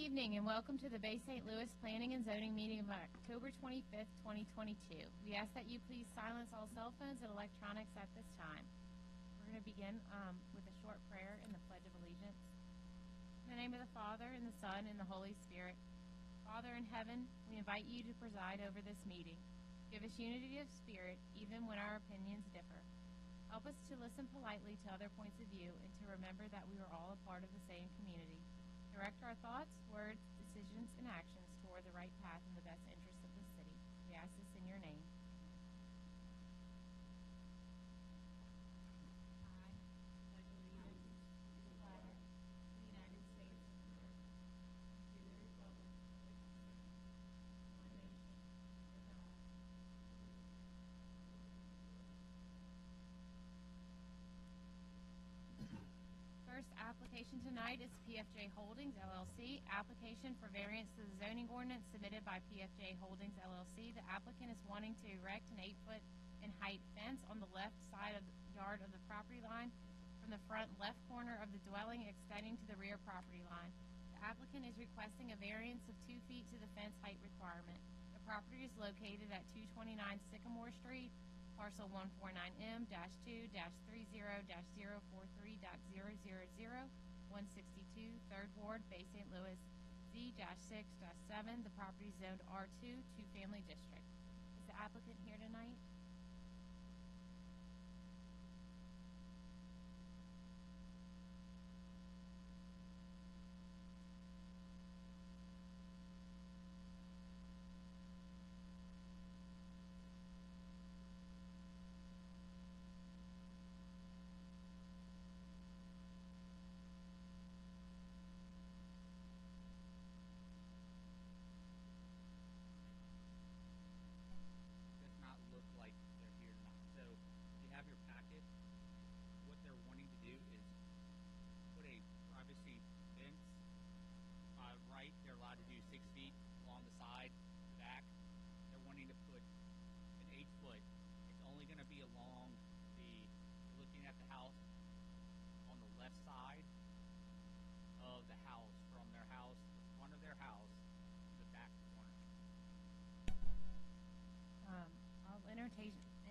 evening and welcome to the Bay St. Louis Planning and Zoning meeting of October 25th, 2022. We ask that you please silence all cell phones and electronics at this time. We're going to begin with a short prayer and the Pledge of Allegiance. In the name of the Father, and the Son, and the Holy Spirit. Father in heaven, we invite you to preside over this meeting. Give us unity of spirit, even when our opinions differ. Help us to listen politely to other points of view and to remember that we are all a part of the same community. Direct our thoughts, words, decisions, and actions toward the right path in the best interest of the city. We ask this in your name. I pledge allegiance to the flag of the United States of America, to the republic for which it stands, one nation, under God. First application tonight is PFJ Holdings, LLC. Application for variance to the zoning ordinance submitted by PFJ Holdings, LLC. The applicant is wanting to erect an 8-foot in height fence on the left side of the yard of the property line from the front left corner of the dwelling extending to the rear property line. The applicant is requesting a variance of 2 feet to the fence height requirement. The property is located at 229 Sycamore Street, parcel 149M-2-30-043.000, 162, 3rd Ward, Bay St. Louis, Z-6-7. The property is zoned R2, 2-family district. Is the applicant here tonight?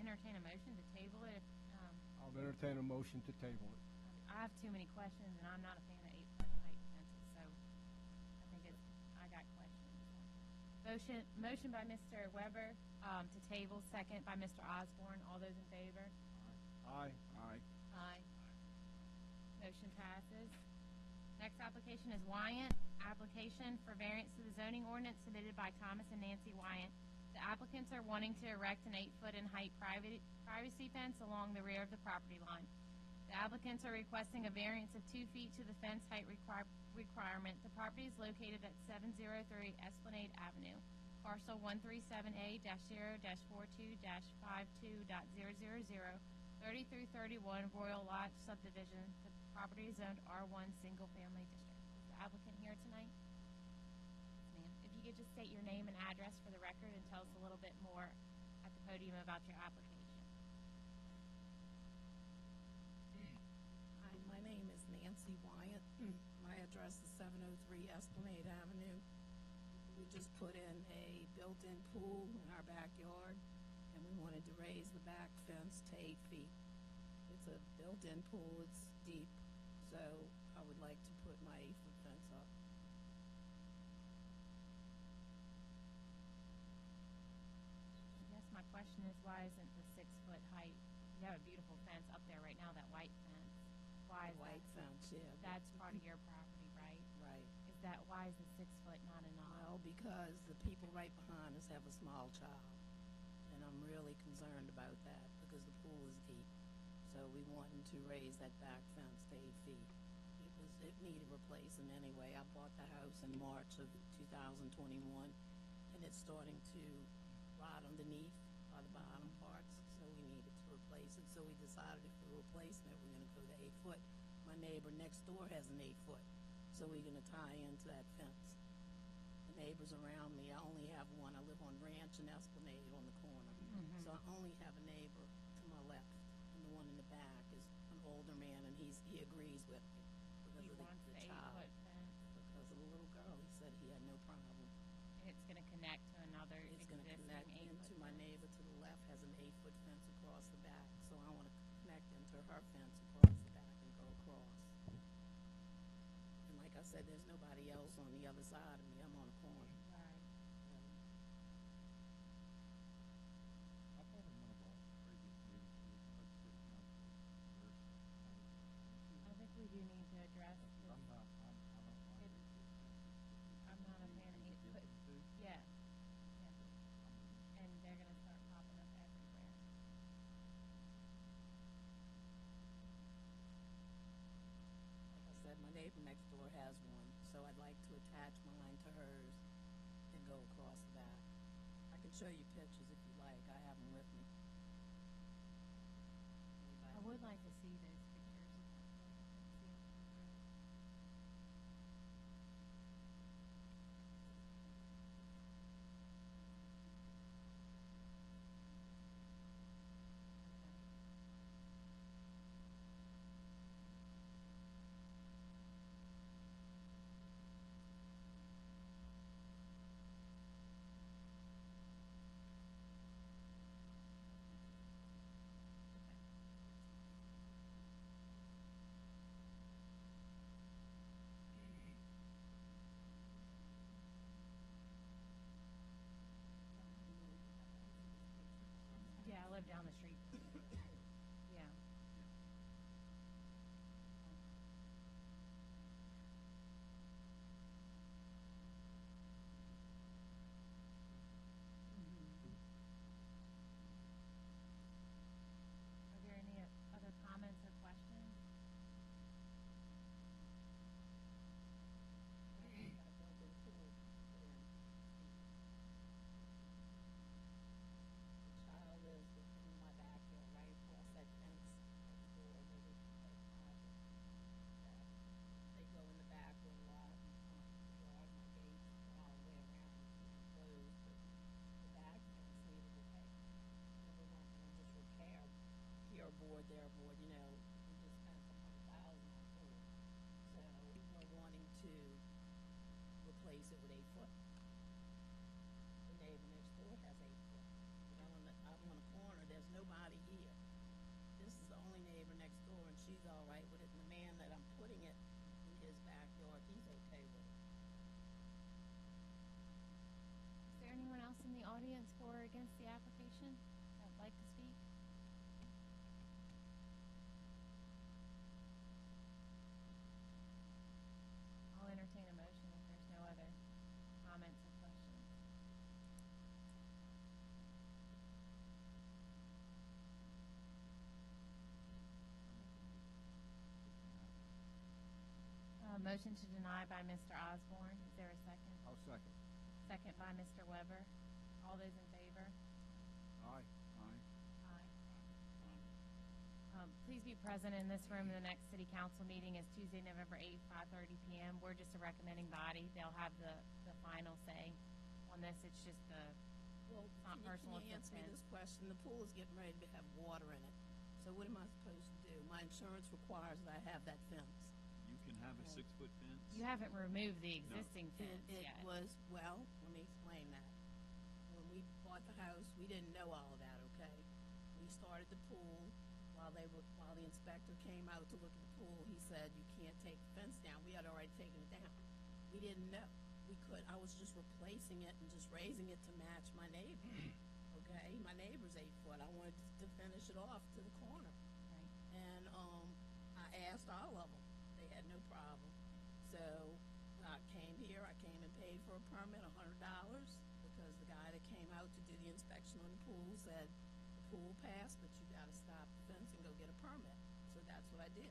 Entertain a motion to table it. I'll entertain a motion to table it. I have too many questions, and I'm not a fan of 8-foot height fences, so I got questions. Motion by Mr. Weber to table, second by Mr. Osborne. All those in favor? Aye. Aye. Aye. Motion passes. Next application is WYANT. Application for variance to the zoning ordinance submitted by Thomas and Nancy WYANT. The applicants are wanting to erect an 8-foot in height privacy fence along the rear of the property line. The applicants are requesting a variance of 2 feet to the fence height requirement. The property is located at 703 Esplanade Avenue, parcel 137A-0-42-52.000, 3331 Royal Lodge subdivision. The property is zoned R1 single family district. Is the applicant here tonight? If you could just state your name and address for the record and tell us a little bit more at the podium about your application. Hi, my name is Nancy Wyatt. My address is 703 Esplanade Avenue. We just put in a built-in pool in our backyard, and we wanted to raise the back fence to 8 feet. It's a built-in pool. It's deep, so I would like to put my 8-foot fence up. My question is, why isn't the 6-foot height? You have a beautiful fence up there right now, that white fence. Why is white fence? Yeah, that's part of your property, right? Right. Is that why is the 6-foot not enough? Well, because the people right behind us have a small child, and I'm really concerned about that because the pool is deep. So we wanted to raise that back fence to 8 feet. It needed replacing anyway. I bought the house in March of 2021, and it's starting to rot underneath by the bottom parts, so we needed to replace it. So we decided if we're replacing it, we're going to go to 8 foot. My neighbor next door has an 8 foot, so we're going to tie into that fence. The neighbors around me, I only have one. I live on Ranch and Esplanade on the corner, so I only have a neighbor to my left, and the one in the back is an older man, and he agrees with me because He of wants the the child, 8-foot fence. because of the little girl. He said it's gonna connect to another It's gonna existing connect 8-foot into my fence. neighbor to the left has an 8-foot fence across the back, so I wanna connect into her fence across the back and go across. And like I said, there's nobody else on the other side of me, I'm on a corner. Right. I thought in one of our previous meetings, we had city council address I think we do need to address that. this. I don't like It- it. I'm not a fan of Give 8-foot. them to? Yeah. Yeah. And they're gonna start popping up everywhere. Like I said, my neighbor next door has one, so I'd like to attach mine to hers and go across the back. I can show you pictures if you like, I have them with me. I would like to see those pictures. If possible. I couldn't see 'em from the road. Okay. Yeah, I live down the street. Yeah. Are there any other comments or questions? Child lives in my backyard, right across that fence next door, they live in that closet. They go in the back with a lot in front of the yard, my gates are all the way around and closed, but the back fence needed repair. So we're not gonna just repair here a board, there a board, you know, we just spent $100,000 on pool. So we're wanting to replace it with 8-foot. The neighbor next door has 8-foot. I'm on a corner, there's nobody here. This is the only neighbor next door, and she's all right with it, and the man that I'm putting it in his backyard, he's okay with it. Is there anyone else in the audience for or against the application that would like to speak? I'll entertain a motion if there's no other comments or questions. Motion to deny by Mr. Osborne. Is there a second? I'll second. Second by Mr. Weber. All those in favor? Aye. Aye. Aye. Please be present in this room. The next city council meeting is Tuesday, November 8th, 5:30 p.m. We're just a recommending body. They'll have the final say on this. It's just Well, not personal, can you it's answer me offense. this question? The pool is getting ready to have water in it. So what am I supposed to do? My insurance requires that I have that fence. You can have a 6-foot fence. you haven't removed the existing fence It yet. was, well, let me explain that. When we bought the house, we didn't know all of that, okay? We started the pool while the inspector came out to look at the pool, he said, you can't take the fence down. We had already taken it down. We didn't know. I was just replacing it and just raising it to match my neighbor, okay? My neighbor's 8-foot. I wanted to finish it off to the corner. Right. And I asked all of them. They had no problem. So I came here. I came and paid for a permit, $100, because the guy that came out to do the inspection on the pool said the pool passed, but you got to stop the fence and go get a permit. So that's what I did.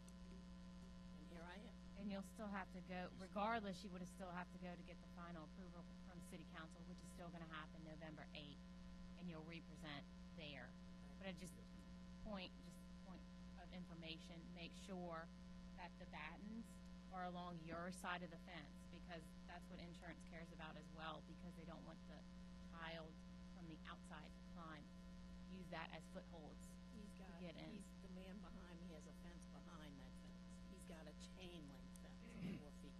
And here I am. And you'll still have to go, regardless, you would have still have to go to get the final approval from city council, which is still gonna happen November 8th, and you'll represent there. But I just point of information, make sure that the battens are along your side of the fence, because that's what insurance cares about as well, because they don't want the child from the outside to climb, use that as footholds. Get in. The man behind me has a fence behind that fence. He's got a chain link fence, 4 feet.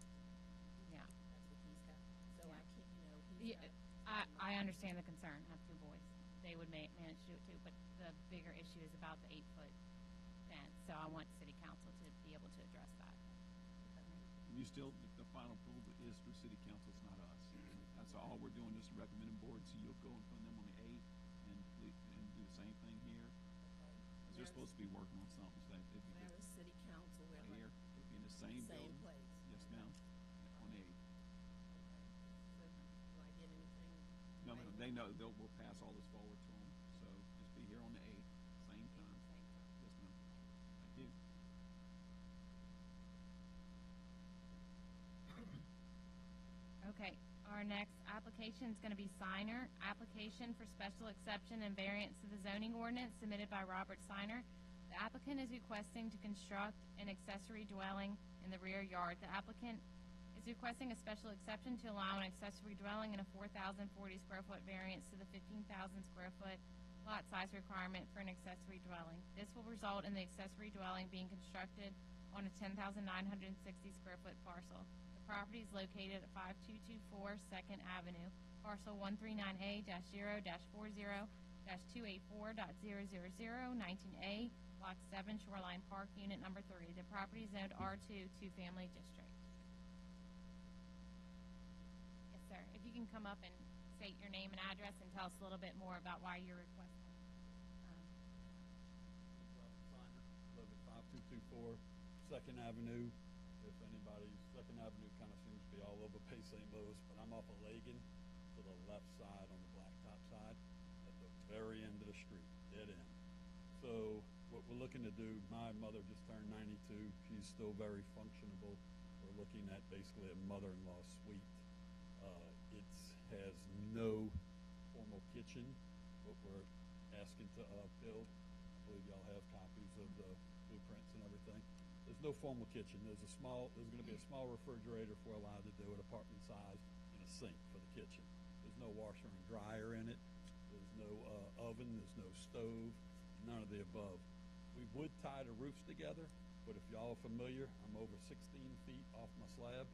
Yeah. That's what he's got. So Yeah. I can't, Yeah, concern. I have two boys. They would manage to do it too, but the bigger issue is about the 8-foot fence. So I want city council to be able to address that. And you still, the final approval is through city council, it's not us. That's all we're doing, just recommending board, so you'll go in front of them on the 8th and do the same thing here. Because they're supposed to be working on something, so it'd be Where good. is city council? Where Right here, it'd be in the same building. place? Yes, ma'am, on the 8th. So do I get anything? No, right? they know, we'll pass all this forward to them, so just be here on the 8th, same time. Yes, ma'am. Thank you. Okay, our next application is going to be SIENER, application for special exception and variance to the zoning ordinance submitted by Robert SIENER. The applicant is requesting to construct an accessory dwelling in the rear yard. The applicant is requesting a special exception to allow an accessory dwelling in a 4,040 square foot variance to the 15,000 square foot lot size requirement for an accessory dwelling. This will result in the accessory dwelling being constructed on a 10,960 square foot parcel. The property is located at 5224 2nd Avenue, parcel 139A-0-40-284.000, 19A, Block 7, Shoreline Park, Unit Number 3. The property is zoned R2, two-family district. Yes, sir. If you can come up and state your name and address and tell us a little bit more about why you're requesting. Robert SIENER, live at 5224 2nd Avenue. If anybody, 2nd Avenue kind of seems to be all over Bay St. Louis, but I'm off of Lagan to the left side on the blacktop side at the very end of the street, dead end. So what we're looking to do, my mother just turned 92. She's still very functionable. We're looking at basically a mother-in-law suite. It has no formal kitchen, what we're asking to build. I believe y'all have copies of the blueprints and everything. There's no formal kitchen. There's going to be a small refrigerator if we're allowed to do it, apartment size, and a sink for the kitchen. There's no washer and dryer in it. There's no oven. There's no stove. None of the above. We would tie the roofs together, but if y'all are familiar, I'm over 16 feet off my slab.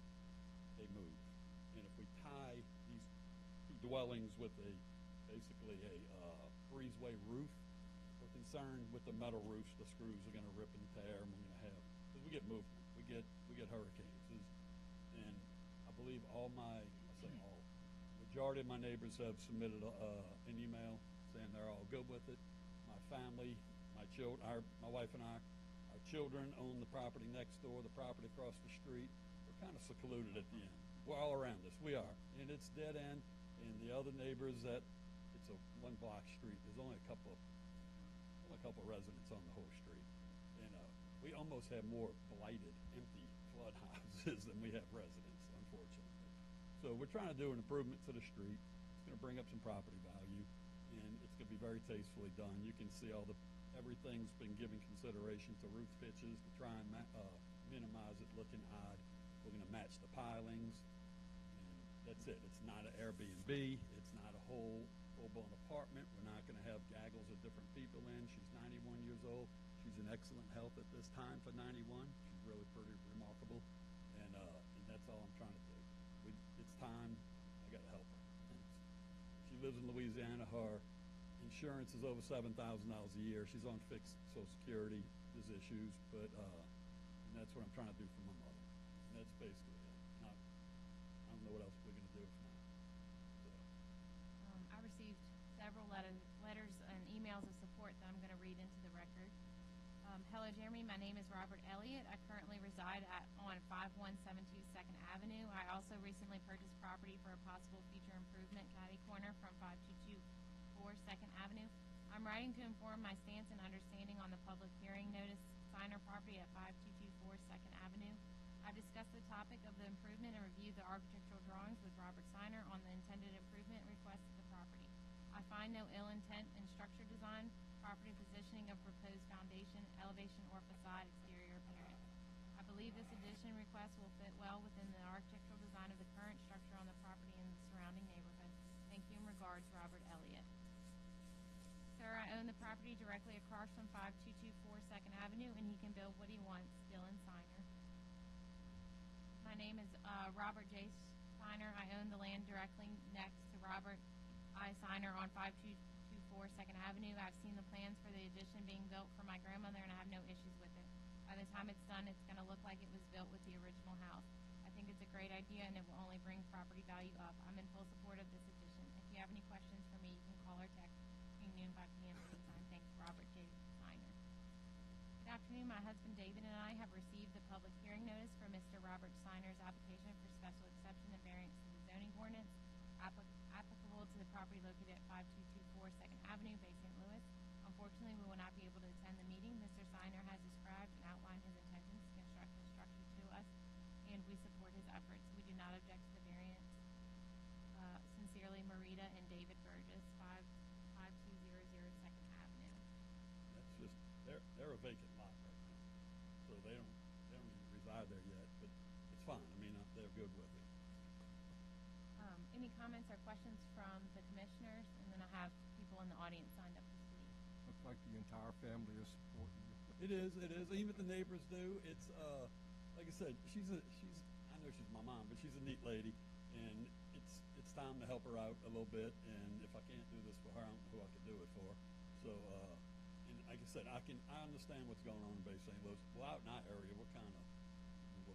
They move. And if we tie these two dwellings with basically a breezeway roof, we're concerned with the metal roofs, the screws are going to rip and tear, and we're going to have, because we get movement, we get hurricanes. And I believe majority of my neighbors have submitted an email saying they're all good with it. My family, my wife and I, our children own the property next door, the property across the street. We're kind of secluded at the end. We're all around us. We are. And it's dead end. And the other neighbors it's a one-block street. There's only a couple residents on the whole street. And we almost have more blighted, empty flood houses than we have residents, unfortunately. So we're trying to do an improvement to the street. It's going to bring up some property value, and it's going to be very tastefully done. You can see everything's been given consideration to roof pitches to try and minimize it looking odd. We're going to match the pilings, and that's it. It's not an Airbnb. It's not a whole full-blown apartment. We're not going to have gaggles of different people in. She's 91 years old. She's in excellent health at this time for 91. She's really pretty remarkable, and that's all I'm trying to do. It's time. I got to help her. She lives in Louisiana. Her insurance is over $7,000 a year. She's on fixed Social Security. There's issues, but and that's what I'm trying to do for my mother. And that's basically it. I don't know what else we're going to do if not. So. I received several letters and emails of support that I'm going to read into the record. Hello, Jeremy. My name is Robert Elliott. I currently reside on 5172 2nd Avenue. I also recently purchased property for a possible future improvement, catty corner from 5224 2nd Avenue. I'm writing to inform my stance and understanding on the public hearing notice SIENER property at 5224 2nd Avenue. I discussed the topic of the improvement and reviewed the architectural drawings with Robert SIENER on the intended improvement request of the property. I find no ill intent in structure design, property positioning of proposed foundation, elevation, or facade exterior appearance. I believe this addition request will fit well within the architectural design of the current structure on the property and the surrounding neighborhood. Thank you. In regards, Robert Elliott. Sir, I own the property directly across from 5224 2nd Avenue, and he can build what he wants, still in SIENER. My name is Robert J. SIENER. I own the land directly next to Robert I, SIENER, on 5224 2nd Avenue. I've seen the plans for the addition being built for my grandmother, and I have no issues with it. By the time it's done, it's going to look like it was built with the original house. I think it's a great idea, and it will only bring property value up. I'm in full support of this addition. If you have any questions for me, you can call or text between noon and 5 p.m. anytime. Thanks, Robert J. SIENER. Good afternoon. My husband David and I have received the public hearing notice for Mr. Robert SIENER's application for special exception and variance to the zoning ordinance applicable to the property located at 5224 2nd Avenue, Bay St. Louis. Unfortunately, we will not be able to attend the meeting. Mr. SIENER has described and outlined his intentions to construct the structure to us, and we support his efforts. We do not object to the variance. Sincerely, Marita and David Burgess, 5200 2nd Avenue. That's just, they're a vacant lot right now, so they don't even reside there yet, but it's fine. I mean, they're good with it. Any comments or questions from the commissioners? And then I have people in the audience signed up to speak. Looks like the entire family is supporting you. It is. Even the neighbors do. It's, like I said, I know she's my mom, but she's a neat lady, and it's time to help her out a little bit, and if I can't do this for her, I don't know who I can do it for. So, and like I said, I understand what's going on in Bay St. Louis. Well, out in our area, we're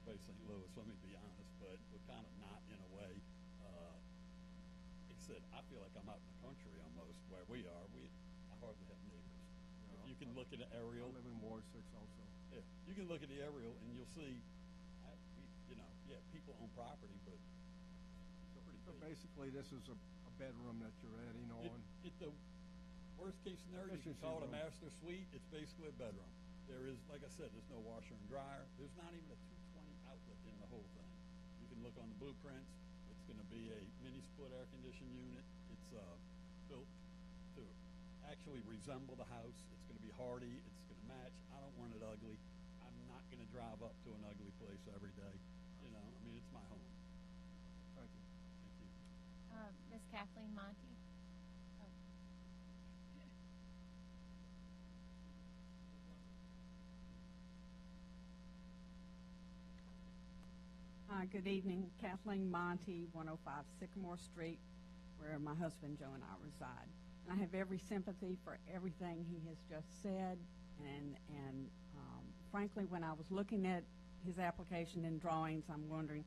Bay St. Louis, let me be honest, but we're kind of not in a way. Like I said, I feel like I'm out in the country almost where we are. I hardly have neighbors. Yeah, If you can look at the aerial. I live in Ward 6 also. Yeah, you can look at the aerial and you'll see, people own property, but it's pretty So big. basically, this is a bedroom that you're adding on. The worst case scenario, you can Efficiency call it a room. master suite. It's basically a bedroom. There is, like I said, there's no washer and dryer. There's not even a 220 outlet in the whole thing. You can look on the blueprints. It's going to be a mini split air conditioned unit. It's built to actually resemble the house. It's going to be hardy. It's going to match. I don't want it ugly. I'm not going to drive up to an ugly place every day. It's my home. Thank you. Thank you. Miss Kathleen Monty. Oh. Hi, good evening. Kathleen Monty, 105 Sycamore Street, where my husband Joe and I reside. And I have every sympathy for everything he has just said. And frankly, when I was looking at his application and drawings, I'm wondering,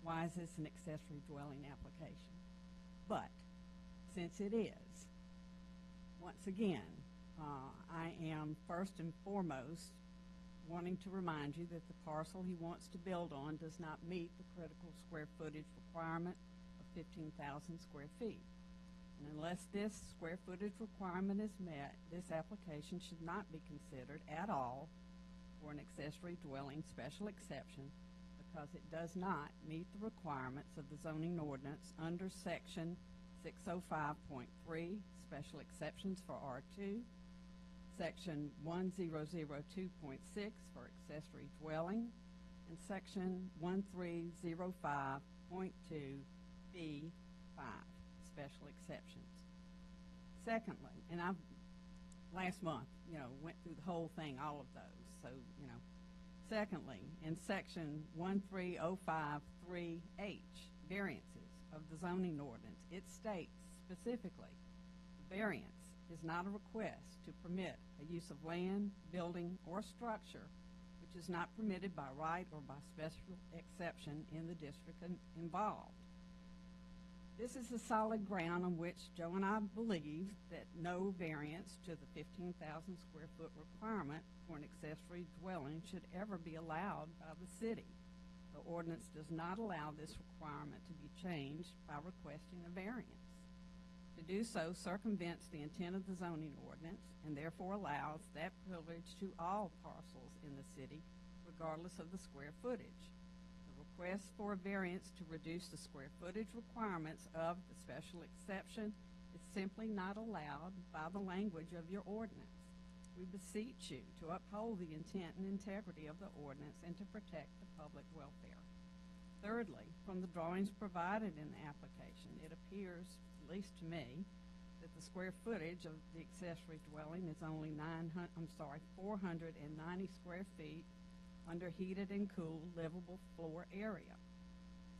why is this an accessory dwelling application? But since it is, once again, I am first and foremost wanting to remind you that the parcel he wants to build on does not meet the critical square footage requirement of 15,000 square feet. And unless this square footage requirement is met, this application should not be considered at all for an accessory dwelling special exception, because it does not meet the requirements of the zoning ordinance under section 605.3, special exceptions for R2, section 1002.6 for accessory dwelling, and section 1305.2B5, special exceptions. Secondly, and I've last month, went through the whole thing, all of those, so, Secondly, in section 13053H, variances of the zoning ordinance, it states specifically, variance is not a request to permit a use of land, building, or structure which is not permitted by right or by special exception in the district involved. This is the solid ground on which Joe and I believe that no variance to the 15,000 square foot requirement for an accessory dwelling should ever be allowed by the city. The ordinance does not allow this requirement to be changed by requesting a variance. To do so circumvents the intent of the zoning ordinance and therefore allows that privilege to all parcels in the city, regardless of the square footage. The request for a variance to reduce the square footage requirements of the special exception is simply not allowed by the language of your ordinance. We beseech you to uphold the intent and integrity of the ordinance and to protect the public welfare. Thirdly, from the drawings provided in the application, it appears, at least to me, that the square footage of the accessory dwelling is only 490 square feet under heated and cooled livable floor area.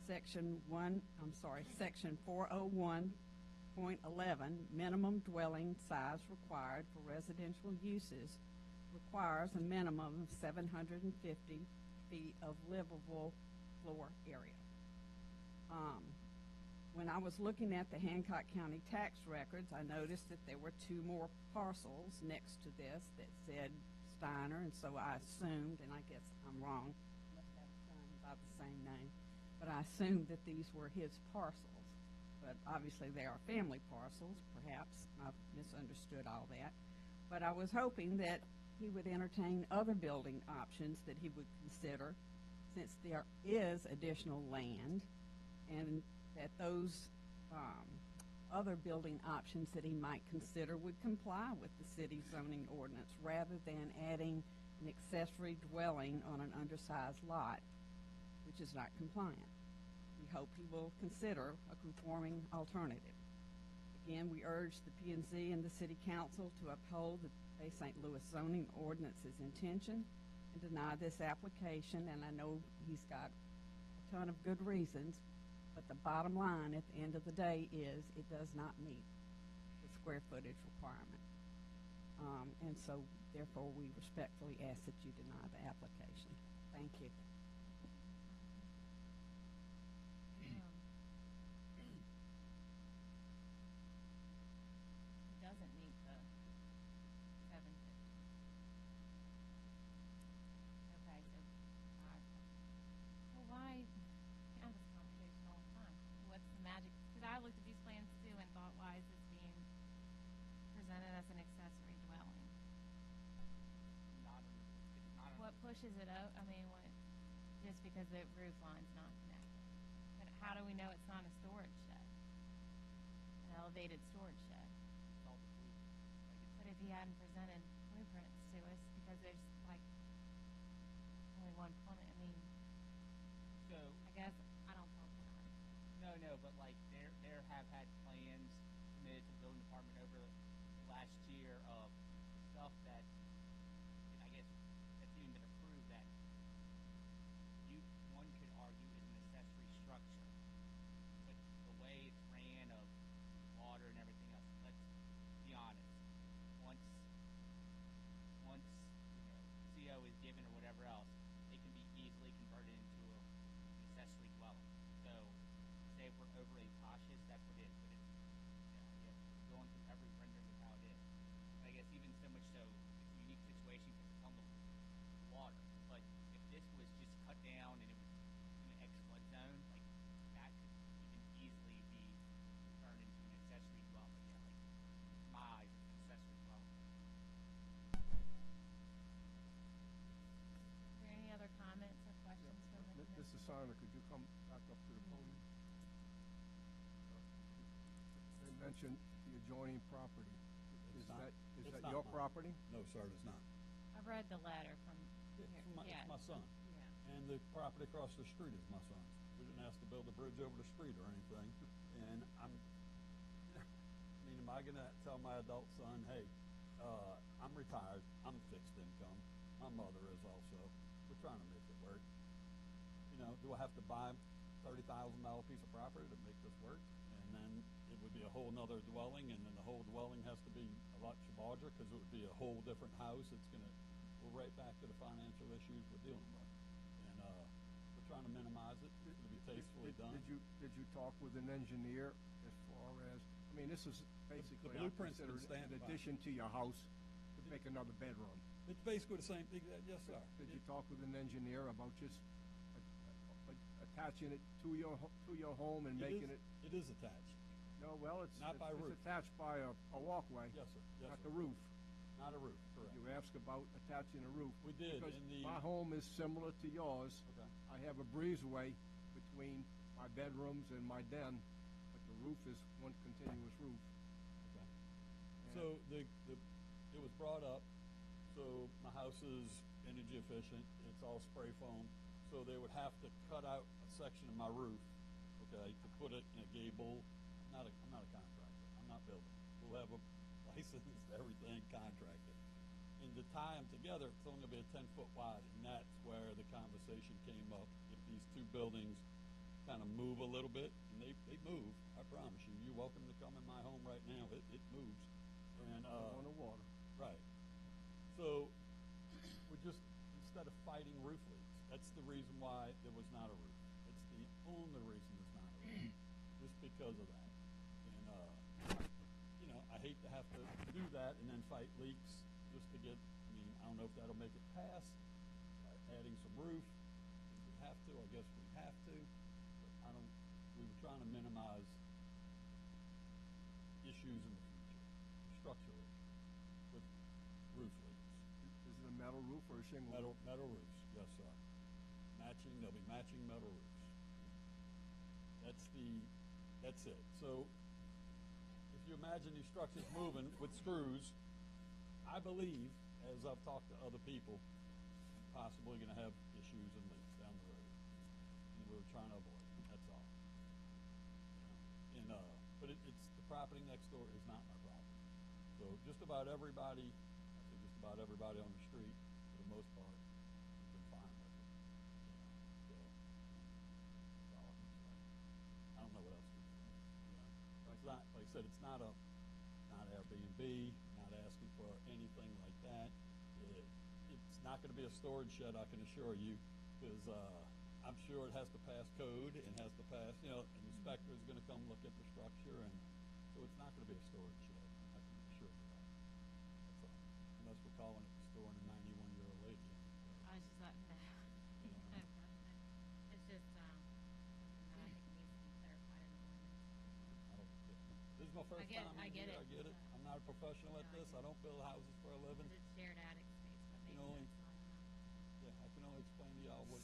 Section 401.1 6.11, minimum dwelling size required for residential uses requires a minimum of 750 feet of livable floor area. When I was looking at the Hancock County tax records, I noticed that there were two more parcels next to this that said SIENER, and so I assumed, and I guess I'm wrong, must have a son by the same name, but I assumed that these were his parcels. But obviously they are family parcels, perhaps. I've misunderstood all that. But I was hoping that he would entertain other building options that he would consider, since there is additional land, and that those other building options that he might consider would comply with the city zoning ordinance, rather than adding an accessory dwelling on an undersized lot, which is not compliant. We hope he will consider a conforming alternative. Again, we urge the P&Z and the City Council to uphold the Bay St. Louis zoning ordinance's intention and deny this application, and I know he's got a ton of good reasons, but the bottom line at the end of the day is it does not meet the square footage requirement. And so therefore we respectfully ask that you deny the application. Thank you. Doesn't meet the 750. Okay, so why, I have this conversation all the time. What's the magic? Because I looked at these plans too and thought, why is this being presented as an accessory dwelling? What pushes it out? I mean, what, just because the roof line's not connected. But how do we know it's not a storage shed? An elevated storage shed? But if he hadn't presented blueprints to us, because there's like only one plumbing, I mean, So, I guess, I don't know. no, but like there have had plans submitted to the building department over the last year of stuff that, and I guess that's even been approved, that one could argue is an accessory structure. But the way it's ran of water and everything else, let's be honest. Once CO is given or whatever else, it can be easily converted into an accessory dwelling. So, say if we're overly cautious, that's what it is. But it's, going through every rendering of how it is. I guess even so much so, it's a unique situation because it's on the water. But if this was just cut down and it was in an X flood zone, like that could even easily be turned into an accessory dwelling. Yeah, like in my eyes, it's an accessory dwelling. Is there any other comments or questions from the Mr. commission? SIENER, could you come back up to the podium? They mentioned the adjoining property. Is It's not- that it's not your mine. property? No, sir, it is not. I read the letter from here. It's my son. Yeah. And the property across the street is my son's. We didn't ask to build a bridge over the street or anything. And I mean, am I gonna tell my adult son, hey, I'm retired, I'm fixed income, my mother is also, we're trying to make it work. You know, do I have to buy $30,000 piece of property to make this work? And then it would be a whole nother dwelling, and then the whole dwelling has to be a lot larger, because it would be a whole different house. It's gonna, we're right back to the financial issues we're dealing with. And, we're trying to minimize it, it's gonna be tastefully done. Did you talk with an engineer as far as, I mean, this is basically, I blueprint's been consider it an stamped by- addition to your house to make another bedroom. It's basically the same thing, yes, sir. Did you talk with an engineer about just attaching it to your home and making it? It is attached, No, well, it's Not by roof. attached by a walkway. yes, sir, yes, Not sir. the roof. Not a roof, correct. You asked about attaching a roof. We did, Because in the- my home is similar to yours. Okay. I have a breezeway between my bedrooms and my den, but the roof is one continuous roof. Okay. And- So it was brought up, so my house is energy efficient, it's all spray foam, so they would have to cut out a section of my roof, okay, to put it in a gable. I'm not a contractor, I'm not building. We'll have a license, everything contracted. And to tie them together, it's only gonna be a 10-foot wide, and that's where the conversation came up. If these two buildings kind of move a little bit, and they move, I promise you, you're welcome to come in my home On the water. right. So we're just, instead of fighting roof leaks, that's the reason why there was not a roof. It's the only reason there's not a roof, just because of that. And, you know, I hate to have to do that and then fight leaks just to get, I mean, I don't know if that'll make it pass, adding some roof. If we have to, I guess we have to. But I don't, we were trying to minimize issues in the future, structural issues with roof leaks. Is it a metal roof or a shingle? Metal roofs, yes, sir. There'll be matching metal roofs. That's it. So if you imagine these structures moving with screws, I believe, as I've talked to other people, possibly gonna have issues and leaks down the road. And we were trying to avoid it, that's all. But it's, the property next door is not my property. So just about everybody, I think just about everybody on the street, for the most part, has been fine with it. So, that's all I can say. I don't know what else to say. It's not, like I said, it's not Airbnb, not asking for anything like that. It's not gonna be a storage shed, I can assure you, because, I'm sure it has to pass code and has to pass, you know, an inspector is gonna come look at the structure, and so it's not gonna be a storage shed, I can assure you that. That's all. Unless we're calling it storing a 91-year-old lady. I was just letting that. It's just, something that I think needs to be clarified in the ordinance. I don't get it. This is my first time I in get here, it. I get it. I'm not a professional at No, I this, get I don't build houses for a living. Because it's shared attic space, but maybe only- that's not enough. Yeah, I can only explain to y'all what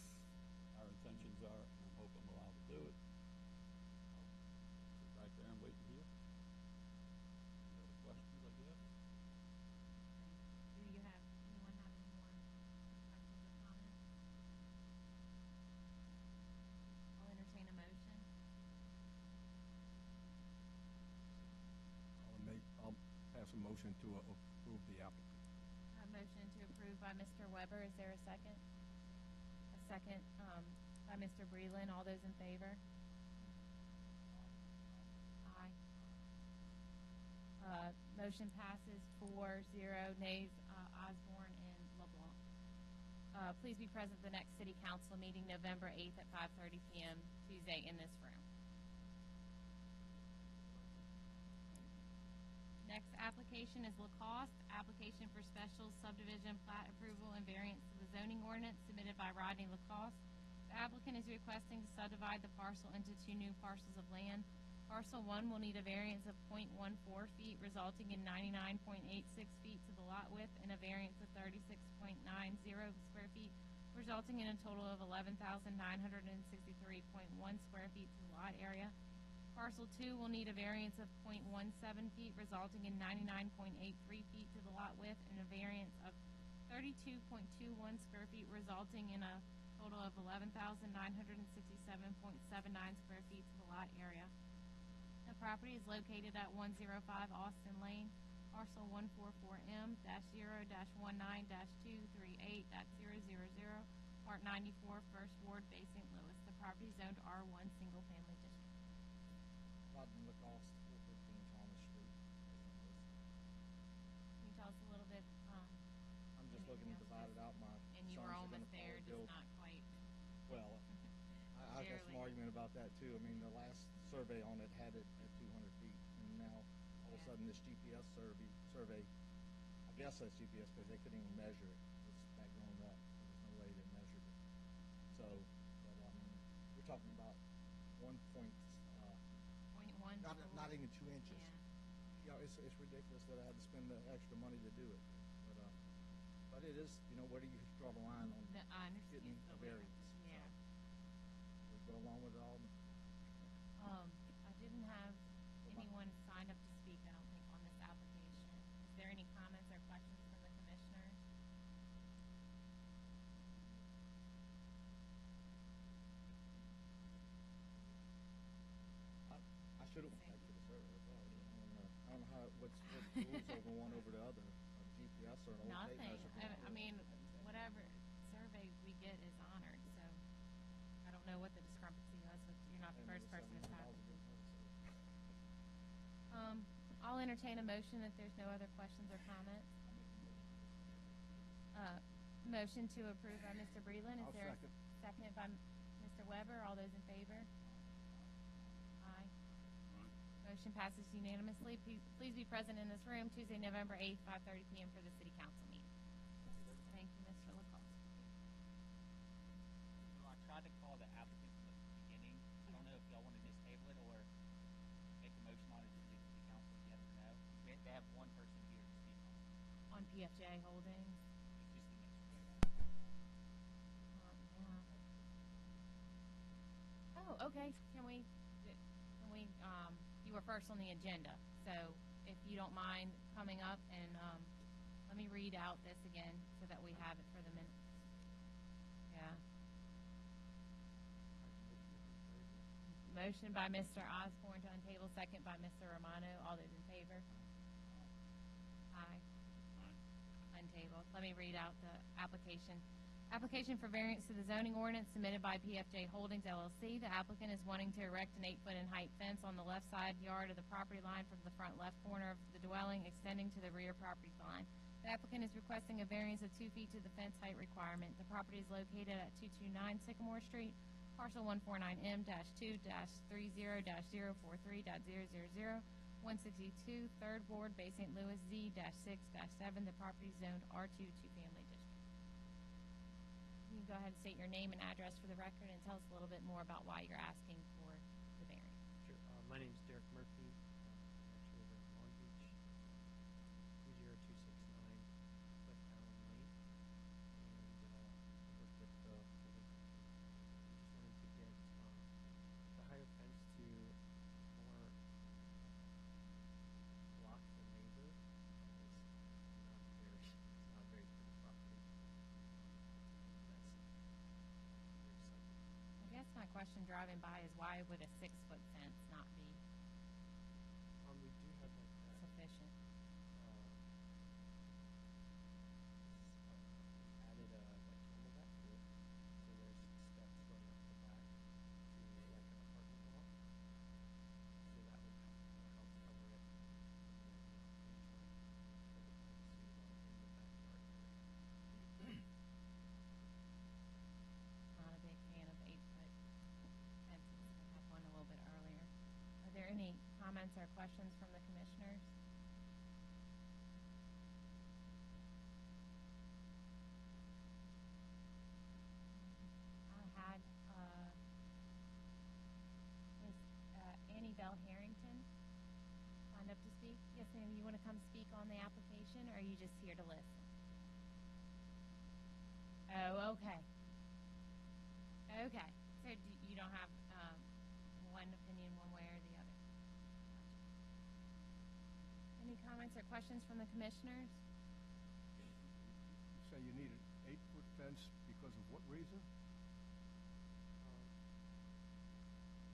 our intentions are, and I hope I'm allowed to do it. I'll sit back there and wait to hear. Any other questions, I guess? Do you have, anyone have any more questions or comments? I'll entertain a motion. I'll pass a motion to approve the applicant. A motion to approve by Mr. Weber, is there a second? A second, by Mr. Breland, all those in favor? Aye. Motion passes 4-0, nays, Osborne and LeBlanc. Please be present at the next city council meeting, November 8th at 5:30 PM, Tuesday, in this room. Next application is LACOSTE, application for special subdivision plat approval and variance to the zoning ordinance submitted by Rodney LACOSTE. The applicant is requesting to subdivide the parcel into two new parcels of land. Parcel 1 will need a variance of .14 feet, resulting in 99.86 feet to the lot width, and a variance of 36.90 square feet, resulting in a total of 11,963.1 square feet to the lot area. Parcel 2 will need a variance of .17 feet, resulting in 99.83 feet to the lot width, and a variance of 32.21 square feet, resulting in a total of 11,967.79 square feet to the lot area. The property is located at 105 Austin Lane, parcel 144M-0-19-238.000, Part 94, First Ward, Bay St. Louis. The property is zoned R1, single family district. Rodney LaCoste, 415 Thomas Street. Can you tell us a little bit, I'm just looking to divide it out. My and you sons were are almost gonna there, probably just build. not quite. Well, I've got some Barely. argument about that too. I mean, the last survey on it had it at 200 feet, and now all of a Yeah. sudden this GPS survey, I guess that's GPS because they couldn't even measure it. It's that grown up. There's no way they measured it. So, but I mean, we're talking about 1 point, not even 2 inches. Yeah. You know, it's ridiculous that I had to spend the extra money to do it. But it is, you know, where do you draw the line on No, I understand. getting a but we- variance? Yeah. We go along with it all. I didn't have Well, anyone signed up to speak, I don't think, on this application. Is there any comments or questions from the commissioners? I should have went back to the survey as well. I don't know how, what rules over one over the other, GPS or an old tape Nothing. measure. I mean, whatever survey we get is honored, so I don't know what the discrepancy was, but you're not the first person to talk. I'll entertain a motion if there's no other questions or comments. Motion to approve by Mr. Breland. Is I'll there second. a second by Mr. Weber? All those in favor? Aye. Motion passes unanimously. Please be present in this room Tuesday, November 8th, 5:30 p.m. for the city council meeting. Thank you, Mr. LaCoste. So I tried to call the applicant from the beginning. I don't know if y'all want to just table it or make a motion on it to the city council, yes or no. They have one person here to speak on it. On PFJ Holdings. It's just the next one. Yeah. Oh, okay. You were first on the agenda, so if you don't mind coming up and, let me read out this again so that we have it for the minutes. Yeah. Motion by Mr. Osborne to untable, second by Mr. Romano. All those in favor? Aye. Untable. Let me read out the application. Application for variance to the zoning ordinance submitted by PFJ Holdings LLC. The applicant is wanting to erect an 8-foot in height fence on the left side yard of the property line from the front left corner of the dwelling extending to the rear property line. The applicant is requesting a variance of 2 feet to the fence height requirement. The property is located at 229 Sycamore Street, parcel 149M-2-30-043.000, 162, 3rd Ward, Bay St. Louis, Z-6-7. The property is zoned R2 two-family district. You can go ahead and state your name and address for the record and tell us a little bit more about why you're asking for the variance. Sure. My name is Derek Murphy. Actually live in Long Beach, 20269 Cliff Allen Lane. And I work with the legal team. We just wanted to get the higher fence to more block the neighbor. It's not very pretty property. I guess my question driving by is why would a 6-foot fence not be We do have like that. sufficient? Added like camelback to it, so there's steps going up the back to like an apartment block. So that would help cover it. And then, Not a big fan of 8-foot fences. I had one a little bit earlier. Are there any comments or questions from the commissioners? I had, Ms. Annie Bell Harrington signed up to speak. Yes, ma'am, you want to come speak on the application, or are you just here to listen? Oh, okay. Okay, so you don't have, one opinion one way or the other? Any comments or questions from the commissioners? You say you need an 8-foot fence because of what reason?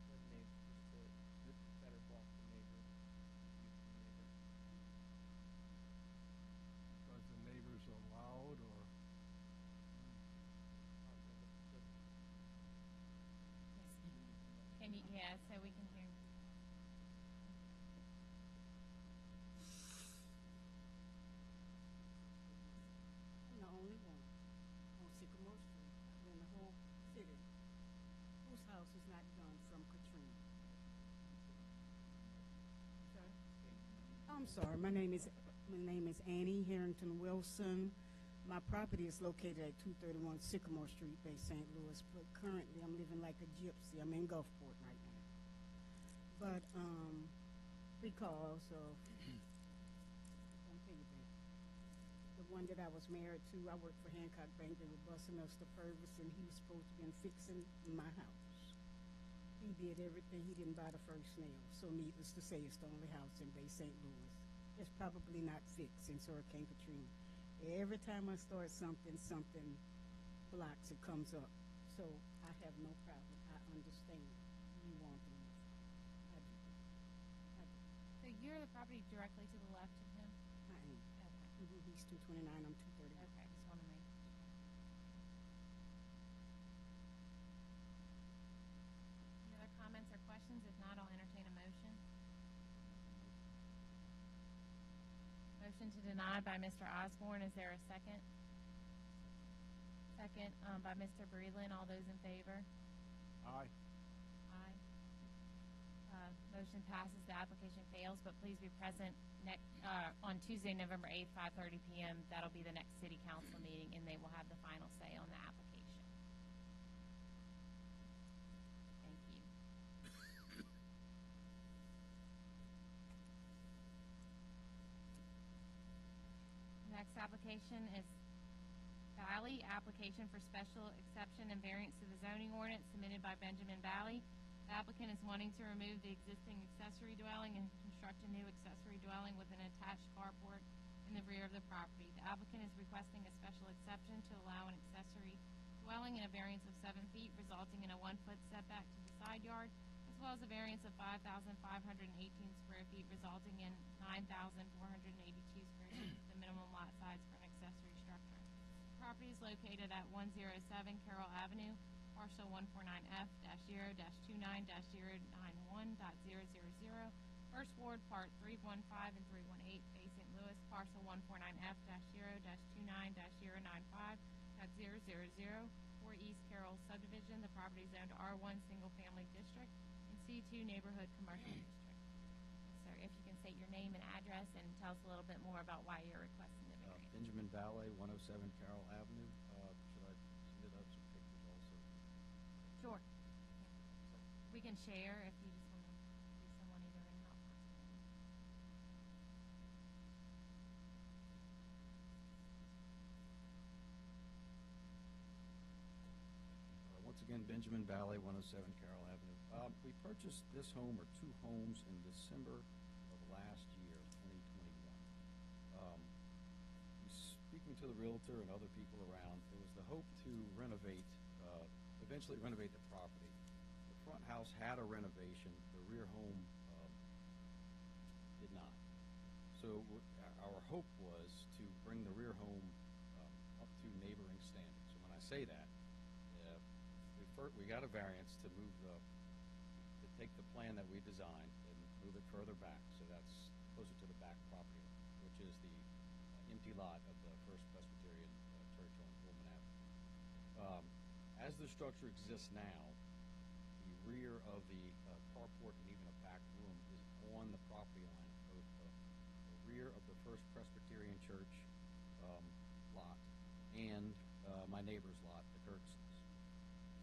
the neighbor, just to better block the neighbor, view from the neighbor. Because the neighbors are loud or? Can you, yeah, so we can hear. I'm the only one on Sycamore Street in the whole city whose house is not done from Katrina. Sir? I'm sorry, my name is Annie Harrington Wilson. My property is located at 231 Sycamore Street, Bay St. Louis, but currently I'm living like a gypsy. I'm in Gulfport right now. But because of don't pay you back. The one that I was married to, I worked for Hancock Bank. They were busing us to Purvis, and he was supposed to be fixing my house. He did everything. He didn't buy the first nail. So needless to say, it's the only house in Bay St. Louis. It's probably not fixed since Hurricane Katrina. Every time I start something blocks, it comes up. So I have no problem. I understand you want to move. I do. So you're the property directly to the left of him? I am. Okay. He's 229, I'm 230. Okay, just want to make sure. Any other comments or questions? If not, I'll entertain a motion. Motion to deny by Mr. Osborne. Is there a second? Second by Mr. Breland. All those in favor? Aye. Aye. Motion passes. The application fails, but please be present on Tuesday, November 8th, 5:30 p.m. That'll be the next city council meeting, and they will have the final say on the application. Thank you. Next application is Ballay, application for special exception and variance to the zoning ordinance submitted by Benjamin Ballay. The applicant is wanting to remove the existing accessory dwelling and construct a new accessory dwelling with an attached carport in the rear of the property. The applicant is requesting a special exception to allow an accessory dwelling in a variance of 7 feet, resulting in a 1-foot setback to the side yard, as well as a variance of 5,518 square feet, resulting in 9,482 square feet, the minimum lot size for an accessory structure. The property is located at 107 Carroll Avenue, parcel 149F-0-29-091.000, First Ward, Part 315 and 318, Bay St. Louis, parcel 149F-0-29-095.000, 4 East Carroll subdivision. The property is zoned R1 Single Family District and C2 Neighborhood Commercial District. Sir, if you can state your name and address and tell us a little bit more about why you're requesting the variance. Benjamin Ballay, 107 Carroll Avenue. Should I submit up some pictures also? Sure. We can share if you just want to use someone either in or out. Once again, Benjamin Ballay, 107 Carroll Avenue. We purchased this home, or two homes, in December of last year, 2021. Speaking to the realtor and other people around, it was the hope to renovate, eventually renovate the property. The front house had a renovation. The rear home did not. So our hope was to bring the rear home up to neighboring standards. So when I say that, we got a variance to move to take the plan that we designed and move it further back. So that's closer to the back property, which is the empty lot of the First Presbyterian Church on Pullman Avenue. As the structure exists now, the rear of the carport and even a back room is on the property line, both the rear of the First Presbyterian Church lot and my neighbor's lot, the Kirksons.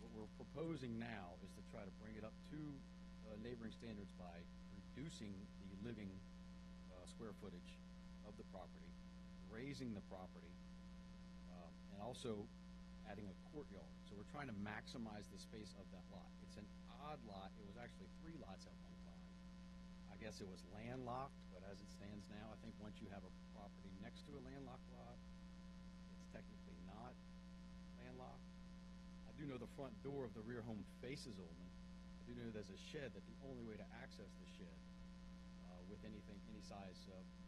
What we're proposing now is to try to bring it up to neighboring standards by reducing the living square footage of the property, raising the property, and also adding a courtyard. So we're trying to maximize the space of that lot. It's an odd lot. It was actually 3 lots at one time. I guess it was landlocked, but as it stands now, I think once you have a property next to a landlocked lot, it's technically not landlocked. I do know the front door of the rear home faces Ullman. I do know there's a shed that the only way to access the shed with any size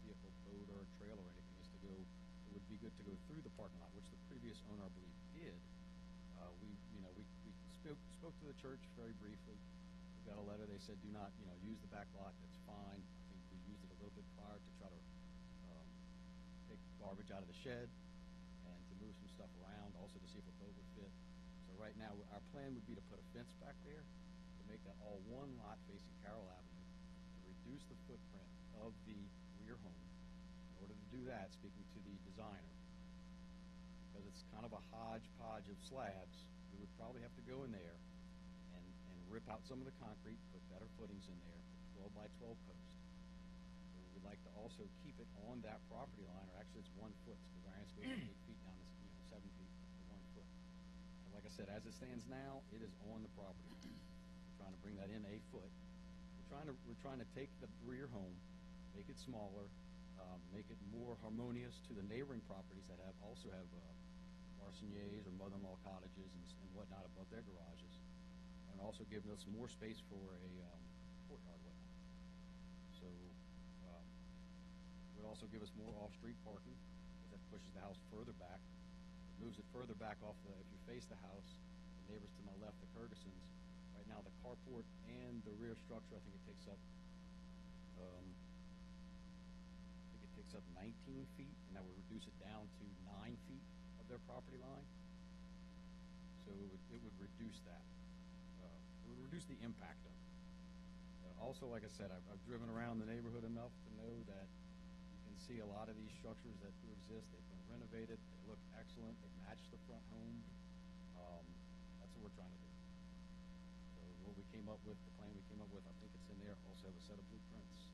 vehicle, boat or trailer or anything is to go, it would be good to go through the parking lot, which the previous owner, I believe, did. We spoke to the church very briefly. We got a letter. They said, do not, use the back lot. That's fine. I think we used it a little bit prior to try to take garbage out of the shed and to move some stuff around, also to see if a boat would fit. So right now, our plan would be to put a fence back there to make that all one lot facing Carroll Avenue, to reduce the footprint of the rear home. In order to do that, speaking to the designer, because it's kind of a hodgepodge of slabs, we would probably have to go in there and rip out some of the concrete, put better footings in there, put 12 by 12 posts. So we would like to also keep it on that property line, or actually it's 1 foot, so the variance goes from 8 feet down to 7 feet to 1 foot. And like I said, as it stands now, it is on the property. We're trying to bring that in a foot. We're trying to take the rear home, make it smaller, make it more harmonious to the neighboring properties that also have Marciniers or mother-in-law cottages and whatnot above their garages, and also giving us more space for a courtyard whatnot. So it would also give us more off-street parking, because that pushes the house further back. It moves it further back off if you face the house, the neighbors to my left, the Fergusons. Right now, the carport and the rear structure, I think it takes up takes up 19 feet, and that would reduce it down to 9 feet of their property line. So it would reduce that. It would reduce the impact of it. Also, like I said, I've driven around the neighborhood enough to know that you can see a lot of these structures that do exist. They've been renovated. They look excellent. They match the front home. That's what we're trying to do. So what we came up with, the plan we came up with, I think it's in there, also have a set of blueprints.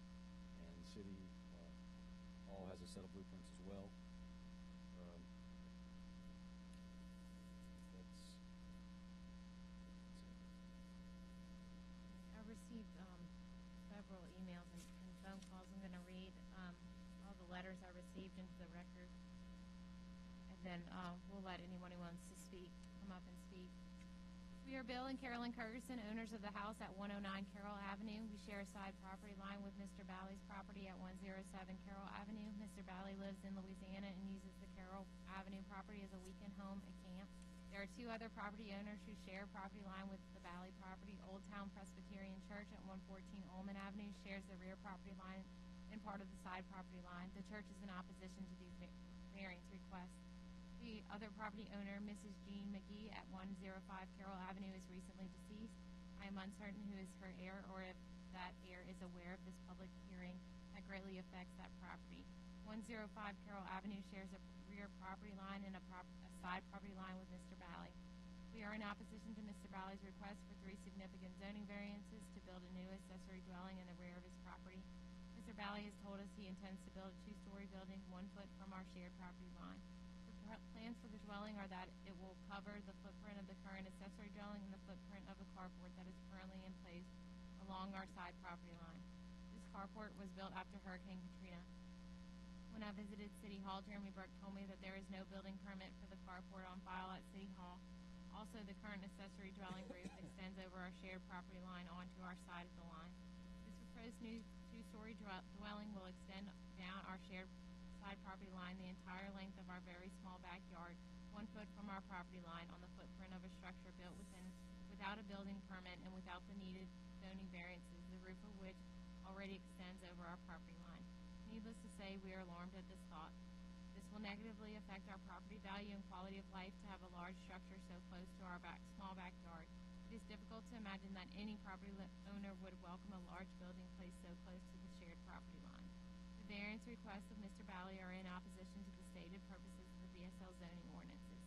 And the city hall has a set of blueprints as well. I received several emails and phone calls. I'm going to read all the letters I received into the record, and then we'll let anyone who wants to speak come up and speak. We are Bill and Carolyn Ferguson, owners of the house at 109 Carroll Avenue. We share a side property line with Mr. Ballay's property at 107 Carroll Avenue. Mr. Ballay lives in Louisiana and uses the Carroll Avenue property as a weekend home and camp. There are two other property owners who share a property line with the Ballay property. Old Town Presbyterian Church at 114 Ullman Avenue shares the rear property line and part of the side property line. The church is in opposition to these variance requests. The other property owner, Mrs. Jean McGee at 105 Carroll Avenue, is recently deceased. I am uncertain who is her heir or if that heir is aware of this public hearing that greatly affects that property. 105 Carroll Avenue shares a rear property line and a side property line with Mr. Ballay. We are in opposition to Mr. Ballay's request for 3 significant zoning variances to build a new accessory dwelling in the rear of his property. Mr. Ballay has told us he intends to build a 2-story building 1 foot from our shared property line. The plans for the dwelling are that it will cover the footprint of the current accessory dwelling and the footprint of a carport that is currently in place along our side property line. This carport was built after Hurricane Katrina. When I visited City Hall, Jeremy Burke told me that there is no building permit for the carport on file at City Hall. Also, the current accessory dwelling roof extends over our shared property line onto our side of the line. This proposed new 2-story dwelling will extend down our shared side property line the entire length of our very small backyard, 1 foot from our property line on the footprint of a structure built without a building permit and without the needed zoning variances, the roof of which already extends over our property line. Needless to say, we are alarmed at this thought. This will negatively affect our property value and quality of life to have a large structure so close to our small backyard. It is difficult to imagine that any property owner would welcome a large building placed so close to the shared property line. The variance requests of Mr. Ballay are in opposition to the stated purposes of the BSL zoning ordinances.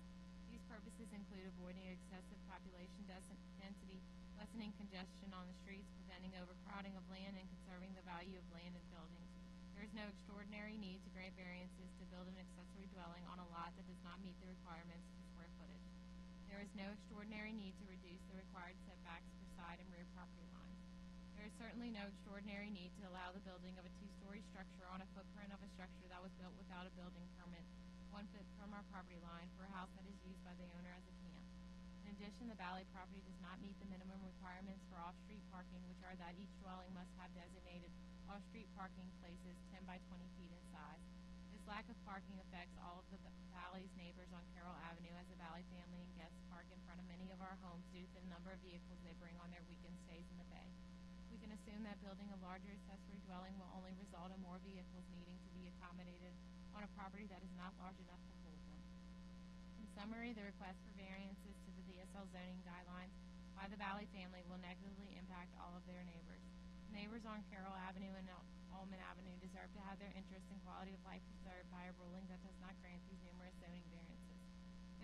These purposes include avoiding excessive population density, lessening congestion on the streets, preventing overcrowding of land, and conserving the value of land and buildings. There is no extraordinary need to grant variances to build an accessory dwelling on a lot that does not meet the requirements for square footage. There is no extraordinary need to reduce the required setbacks for side and rear property lines. There is certainly no extraordinary need to allow the building of a 2-story structure on a footprint of a structure that was built without a building permit, 1 foot from our property line, for a house that is used by the owner as a camp. In addition, the Ballay property does not meet the minimum requirements for off-street parking, which are that each dwelling must have designated off-street parking places 10 by 20 feet in size. This lack of parking affects all of the Ballay's neighbors on Carroll Avenue, as the Ballay family and guests park in front of many of our homes due to the number of vehicles they bring on their weekend stays in the bay. We can assume that building a larger accessory dwelling will only result in more vehicles needing to be accommodated on a property that is not large enough to hold them. In summary, the request for variances to the DSL zoning guidelines by the Ballay family will negatively impact all of their neighbors. Neighbors on Carroll Avenue and Ullman Avenue deserve to have their interests and quality of life preserved by a ruling that does not grant these numerous zoning variances.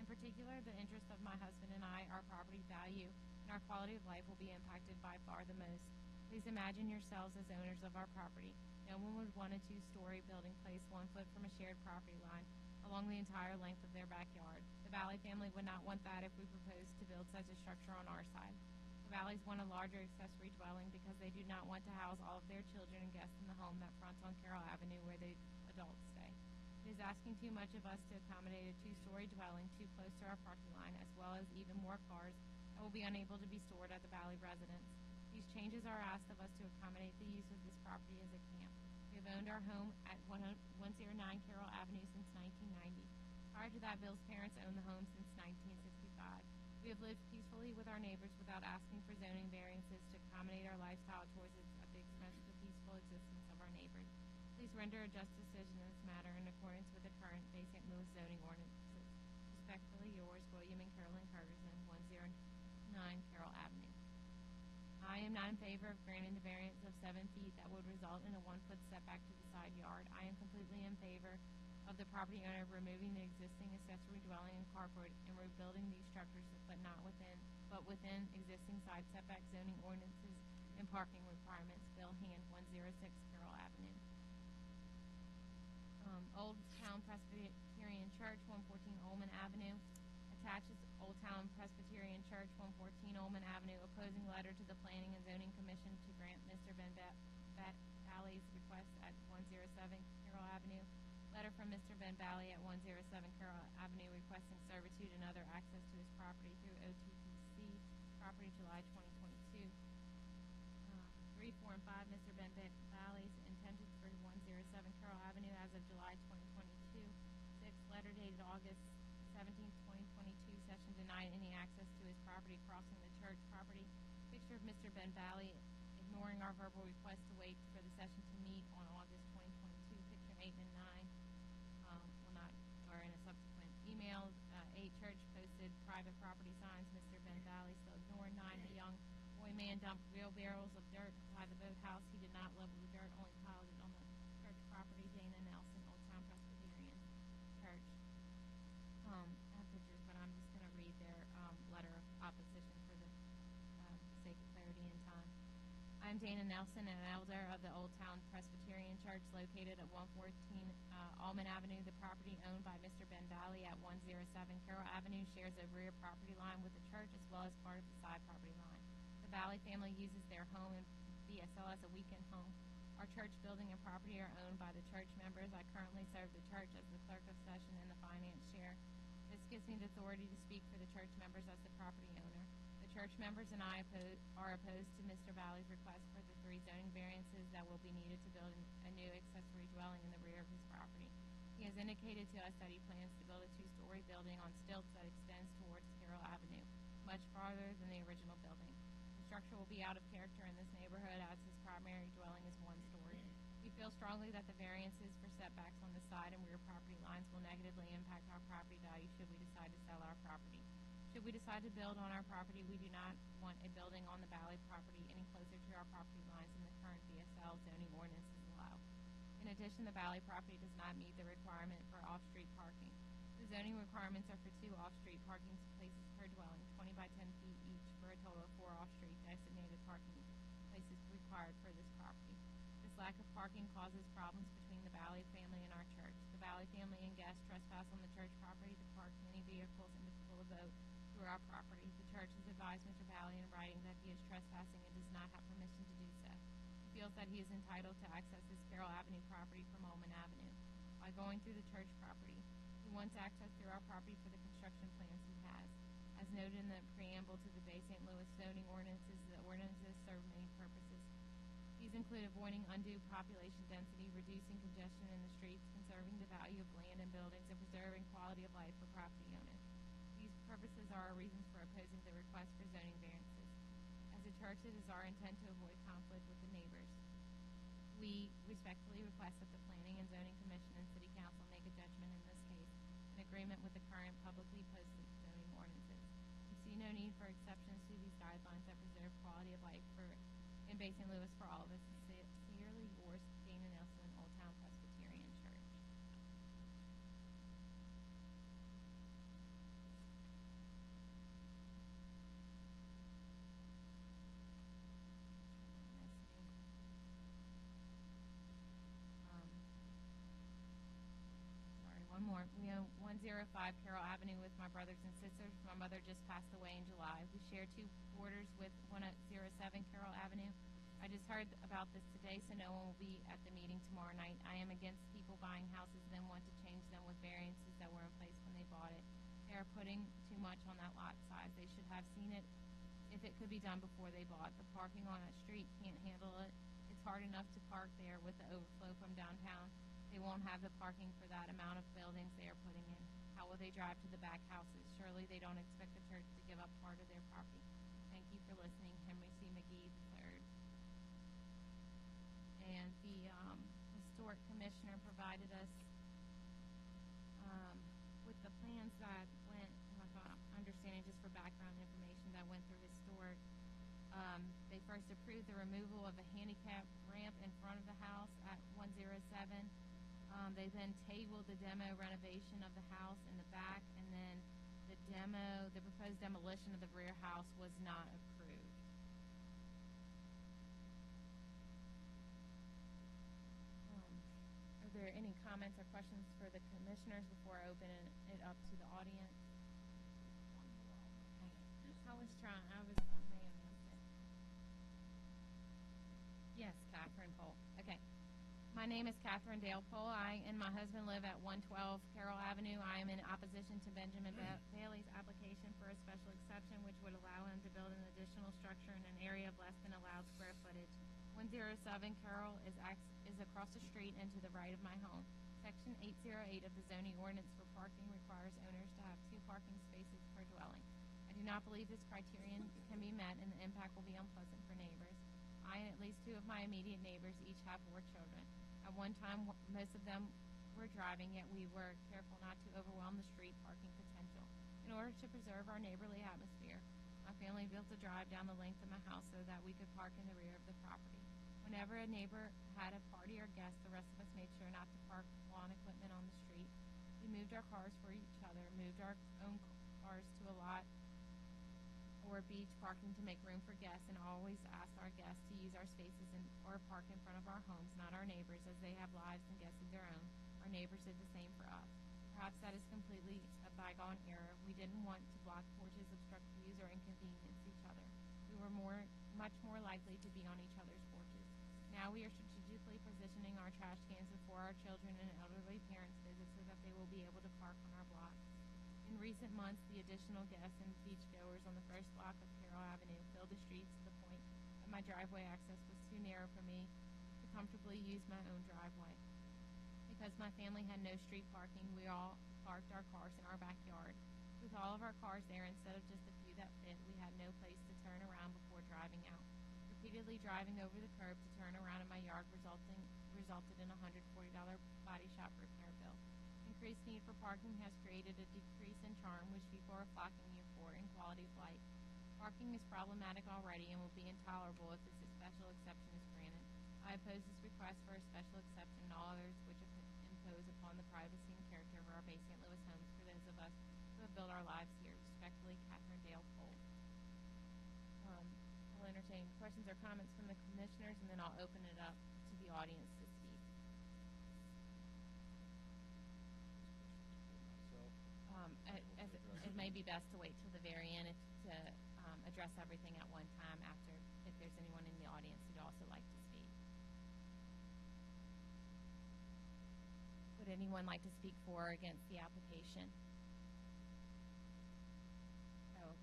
In particular, the interest of my husband and I, our property value, and our quality of life will be impacted by far the most. Please imagine yourselves as owners of our property. No one would want a 2-story building placed 1 foot from a shared property line along the entire length of their backyard. The Ballay family would not want that if we proposed to build such a structure on our side. The Ballays want a larger accessory dwelling because they do not want to house all of their children and guests in the home that fronts on Carroll Avenue where the adults stay. It is asking too much of us to accommodate a 2-story dwelling too close to our property line, as well as even more cars that will be unable to be stored at the Ballay residence. These changes are asked of us to accommodate the use of this property as a camp. We have owned our home at 109 Carroll Avenue since 1990. Prior to that, Bill's parents owned the home since 1965. We have lived peacefully with our neighbors without asking for zoning variances to accommodate our lifestyle choices at the expense of the peaceful existence of our neighbors. Please render a just decision in this matter in accordance with the current Bay St. Louis zoning ordinances. Respectfully yours, William and Carolyn Ferguson, 109 Carroll Avenue. I am not in favor of granting the variance of 7 feet that would result in a 1-foot setback to the side yard. I am completely in favor of the property owner removing the existing accessory dwelling and carport and rebuilding these structures, but within existing side setback zoning ordinances and parking requirements. Bill Hand, 106 Carroll Avenue. Old Town Presbyterian Church, 114 Ullman Avenue. Attaches Old Town Presbyterian Church, 114 Ullman Avenue, opposing letter to the Planning and Zoning Commission to grant Mr. Ballay's request at 107 Carroll Avenue. Letter from Mr. Ballay at 107 Carroll Avenue requesting servitude and other access to his property through OTPC property July 2022. 3, 4, and 5, Mr. Ballay's intended for 107 Carroll Avenue as of July 2022. 6, letter dated August 17, 2022, session denied any access to his property crossing the church property. Picture of Mr. Ballay ignoring our verbal request to wait for the session to meet on August 2022. Picture 8 and 9, or in a subsequent email. 8, church posted private property signs. Mr. Ballay still ignored. 9, a young boy man dumped wheelbarrows of dirt by the boathouse. He did not level the dirt, only piled it on the church property. Dana Nelson, Old Town Presbyterian Church. I have pictures, but I'm just going to read their letter of opposition for the sake of clarity and time. I'm Dana Nelson, an elder of the Old Town Presbyterian Church located at 114 Allman Avenue. The property owned by Mr. Ballay at 107 Carroll Avenue shares a rear property line with the church as well as part of the side property line. The Ballay family uses their home in BSL as a weekend home. Our church building and property are owned by the church members. I currently serve the church as the clerk of session and the finance chair. This gives me the authority to speak for the church members as the property owner. The church members and I are opposed to Mr. Ballay's request for the 3 zoning variances that will be needed to build a new accessory dwelling in the rear of his property. He has indicated to us that he plans to build a 2-story building on stilts that extends towards Carroll Avenue, much farther than the original building. The structure will be out of character in this neighborhood as his primary dwelling is 1 story. We feel strongly that the variances for setbacks on the side and rear property lines will negatively impact our property value should we decide to sell our property. Should we decide to build on our property, we do not want a building on the Ballay property any closer to our property lines than the current BSL zoning ordinances allow. In addition, the Ballay property does not meet the requirement for off-street parking. The zoning requirements are for 2 off-street parking places per dwelling, 20 by 10 feet each, for a total of 4 off-street designated parking places required for this property. This lack of parking causes problems between the Ballay family and our church. The Ballay family and guests trespass on the church property to park many vehicles and to pull a boat through our property. The church has advised Mr. Ballay in writing that he is trespassing and does not have permission to do so. He feels that he is entitled to access his Carroll Avenue property from Ullman Avenue. By going through the church property, he wants access through our property for the construction plans he has. As noted in the preamble to the Bay St. Louis zoning ordinances, the ordinances serve many purposes. These include avoiding undue population density, reducing congestion in the streets, conserving the value of land and buildings, and preserving quality of life for property owners. These purposes are our reasons for opposing the request for zoning variances. As a church, it is our intent to avoid conflict with the neighbors. We respectfully request that the Planning and Zoning Commission and City Council make a judgment in this case in agreement with the current publicly posted zoning ordinances. We see no need for exceptions to these guidelines that preserve quality of life in Bay St. Louis for all of us. Sincerely yours, Dana Nelson, Old Town Presbyterian Church. One more. We own 105 Carroll Avenue with my brothers and sisters. My mother just passed away in July. We share 2 borders with 107 Carroll Avenue. I just heard about this today, so no one will be at the meeting tomorrow night. I am against people buying houses then want to change them with variances that were in place when they bought it. They are putting too much on that lot size. They should have seen it if it could be done before they bought. The parking on that street can't handle it. It's hard enough to park there with the overflow from downtown. They won't have the parking for that amount of buildings they are putting in. How will they drive to the back houses? Surely they don't expect the church to give up part of their property. Thank you for listening. Henry C. McGee III. And the historic Historic Commissioner provided us with the plans that went, like understanding just for background information, that went through Historic. They first approved the removal of a handicap ramp in front of the house at 107. They then tabled the demo renovation of the house in the back, and then the proposed demolition of the rear house was not approved. Are there any comments or questions for the commissioners before I open it up to the audience? Okay. I may have missed it. Yes, Catherine Pohl. Okay. My name is Catherine Dale Pohl. I and my husband live at 112 Carroll Avenue. I am in opposition to Benjamin Bailey's application for a special exception, which would allow him to build an additional structure in an area of less than allowed square footage. 107 Carroll is across the street and to the right of my home. Section 808 of the zoning ordinance for parking requires owners to have 2 parking spaces per dwelling. I do not believe this criterion can be met, and the impact will be unpleasant for neighbors. I and at least 2 of my immediate neighbors each have 4 children. At one time, most of them were driving, yet we were careful not to overwhelm the street parking potential. In order to preserve our neighborly atmosphere, my family built a drive down the length of my house so that we could park in the rear of the property. Whenever a neighbor had a party or guest, the rest of us made sure not to park lawn equipment on the street. We moved our cars for each other, moved our own cars to a lot or beach parking to make room for guests, and always asked our guests to use our spaces or park in front of our homes, not our neighbors, as they have lives and guests of their own. Our neighbors did the same for us. Perhaps that is completely a bygone era. We didn't want to block porches, obstruct views, or inconvenience each other. We were much more likely to be on each other's porches. Now we are strategically positioning our trash cans before our children and elderly parents visit so that they will be able to park on our block. In recent months, the additional guests and beachgoers on the first block of Carroll Avenue filled the streets to the point that my driveway access was too narrow for me to comfortably use my own driveway. Because my family had no street parking, we all parked our cars in our backyard. With all of our cars there, instead of just a few that fit, we had no place to turn around before driving out. Repeatedly driving over the curb to turn around in my yard resulted in a $140 body shop repair bill. Increased need for parking has created a decrease in charm, which people are flocking you for, in quality of life. Parking is problematic already and will be intolerable if this special exception is granted. I oppose this request for a special exception and all others which impose upon the privacy and character of our Bay St. Louis homes for those of us who have built our lives here. Respectfully, Catherine Dale Pohl. I'll entertain questions or comments from the commissioners, and then I'll open it up to the audience to speak. It may be best to wait till the very end to address everything at one time after, if there's anyone in the audience who'd also like to speak. Would anyone like to speak for or against the application? Oh.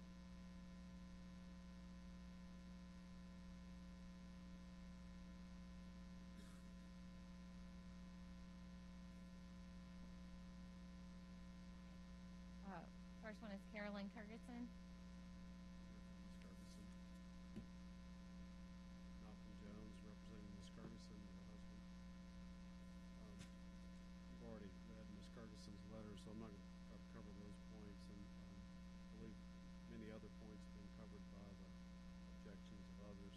First one is Carolyn Kergerson. Malcolm Jones, representing Ms. Ferguson and her husband. You've already read Ms. Ferguson's letter, so I'm not going to try to cover those points, and I believe many other points have been covered by the objections of others.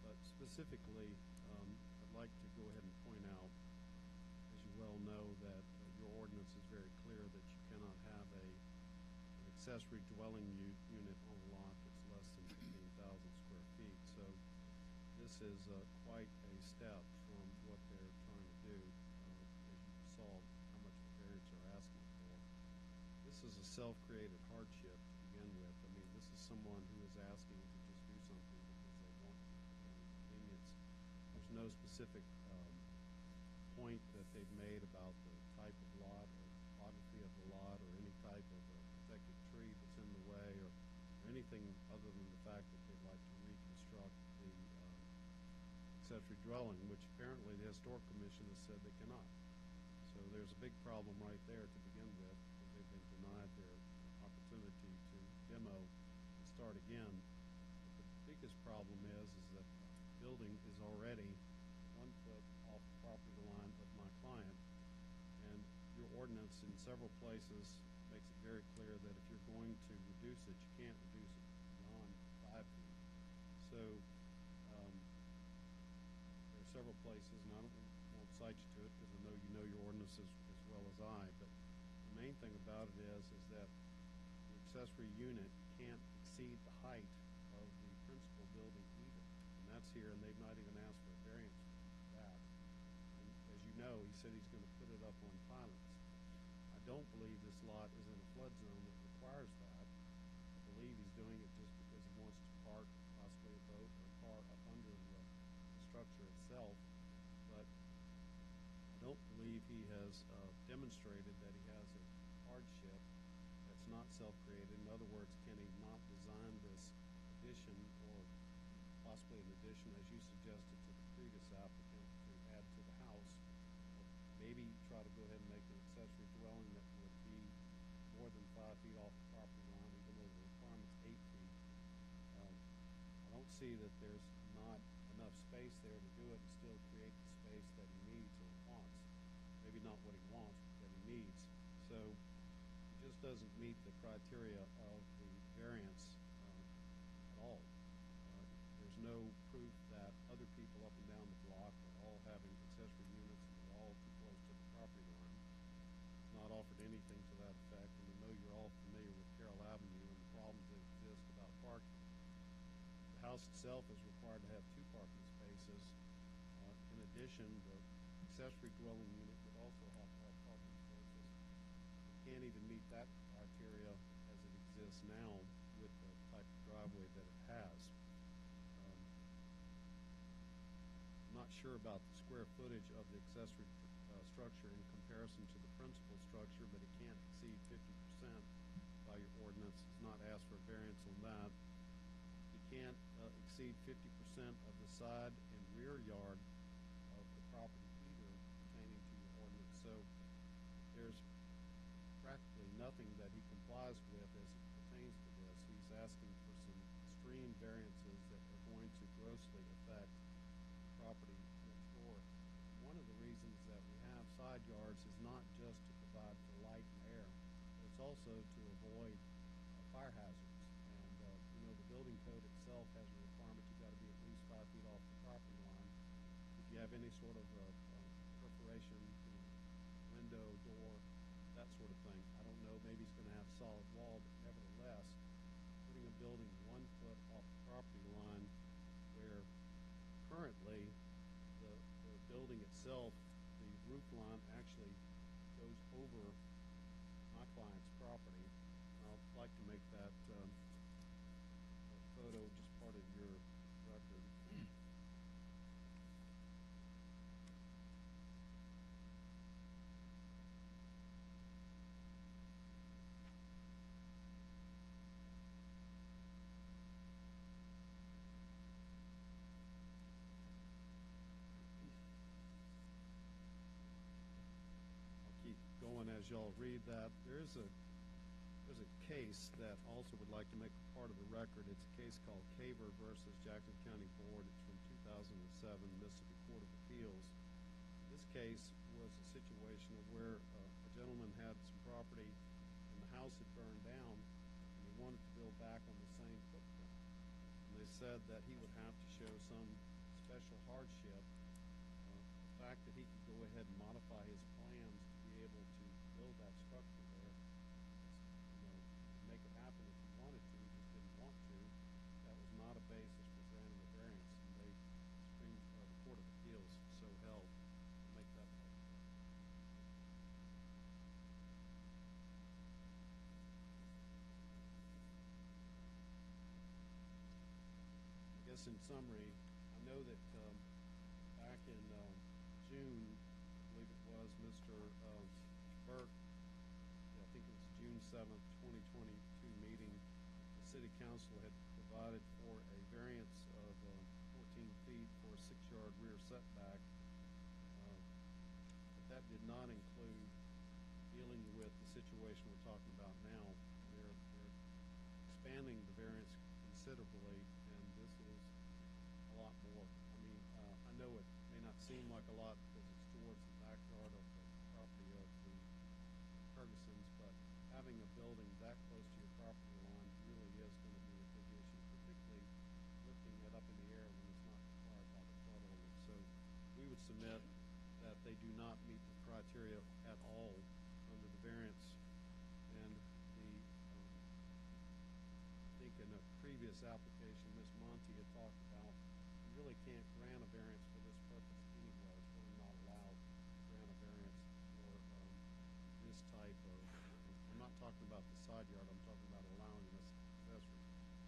But specifically, I'd like to go ahead and point out, as you well know, that your ordinance is very clear that you cannot have an accessory dwelling unit on a lot that's less than 15,000 square feet. So this is quite a step from what they're trying to do, as you saw how much variance they're asking for. This is a self-created hardship to begin with. I mean, this is someone who is asking to just do something because they want to for convenience. There's no specific point that they've made about the type of lot or topography of the lot or any type of protected tree that's in the way or anything other than the fact that they'd like to reconstruct the accessory dwelling, which apparently the Historic Commission has said they cannot. So there's a big problem right there to begin with, because they've been denied their opportunity to demo and start again. But the biggest problem is that the building is already 1 foot off the property line in several places makes it very clear that if you're going to reduce it, you can't reduce it beyond 5 feet. So there are several places, and I won't cite you to it because I know you know your ordinances as well as I, but the main thing about it is that the accessory unit can't exceed the height of the principal building either. And that's here, and they've not even asked for a variance for that. And as you know, he said he's going to put it up on pilings. I don't believe this lot is in a flood zone that requires that. I believe he's doing it just because he wants to park possibly a boat or a car up under the structure itself. But I don't believe he has demonstrated that he has a hardship that's not self-created. In other words, can he not design this addition or possibly an addition, as you suggested to the previous applicant, to add to the house, or maybe try to go ahead and make an accessory dwelling that would be more than 5 feet off the property line, even though the requirement's 8 feet. I don't see that there's not enough space there to do it and still create the space that he needs or wants. Maybe not what he wants, but that he needs. So it just doesn't meet the criteria of the variance at all. There's no proof that other people up and down the block are all having accessory units and they're all too close to the property line. It's not offered anything to that effect, and I know you're all familiar with Carroll Avenue and the problems that exist about parking. The house itself is required to have 2 parking spaces. In addition, the accessory dwelling unit would also have to have parking spaces. It can't even meet that criteria as it exists now with the type of driveway that it has. I'm not sure about the square footage of the accessory structure in comparison to the principal structure, but it can't exceed 50% by your ordinance. It's not asked for a variance on that. You can't exceed 50% of the side and rear yard of the property either pertaining to your ordinance. So there's practically nothing that he complies with as it pertains to this. He's asking for some extreme variances that are going to grossly affect the property next door. One of the reasons that we have side yards is not just to provide for light and air, but it's also to avoid fire hazards. And the building code itself has a requirement you've got to be at least 5 feet off the property line. If you have any sort of perforation, window, door, that sort of thing, I don't know, maybe he's going to have solid wall, but nevertheless, putting a building 1 foot off the property line where currently the building itself, the roof line actually goes over my client's property. I'd like to make that photo just part of your record. I'll keep going as y'all read that. There's a case that also would like to make a part of the record. It's a case called Caver versus Jackson County Board. It's from 2007, Mississippi Court of Appeals. This case was a situation where a gentleman had some property and the house had burned down and he wanted to build back on the same footprint. And they said that he would have to show some special hardship. The fact that he could go ahead and modify his plans to be able to build that structure there, make it happen if he wanted to, he just didn't want to. That was not a basis for granting a variance, and the Court of Appeals so held to make that part. I guess in summary, I know that back in June, I believe it was, Mr. Burke, I think it was June 7th, 2022 meeting, the City Council had provided for a variance of 14 feet for a 6-yard rear setback. But that did not include dealing with the situation we're talking about now. They're expanding the variance considerably, and this is a lot more. I mean, I know it may not seem like a lot because it's towards the backyard of the property of the having a building that close to your property line really is going to be a big issue, particularly lifting it up in the air when it's not required by the flood ordinance. So we would submit that they do not meet the criteria at all under the variance. And I think in a previous application, Ms. Monty had talked about, you really can't grant a variance for this purpose anyway. It's really not allowed to grant a variance for this type of, I'm not talking about the side yard, I'm talking about allowing this accessory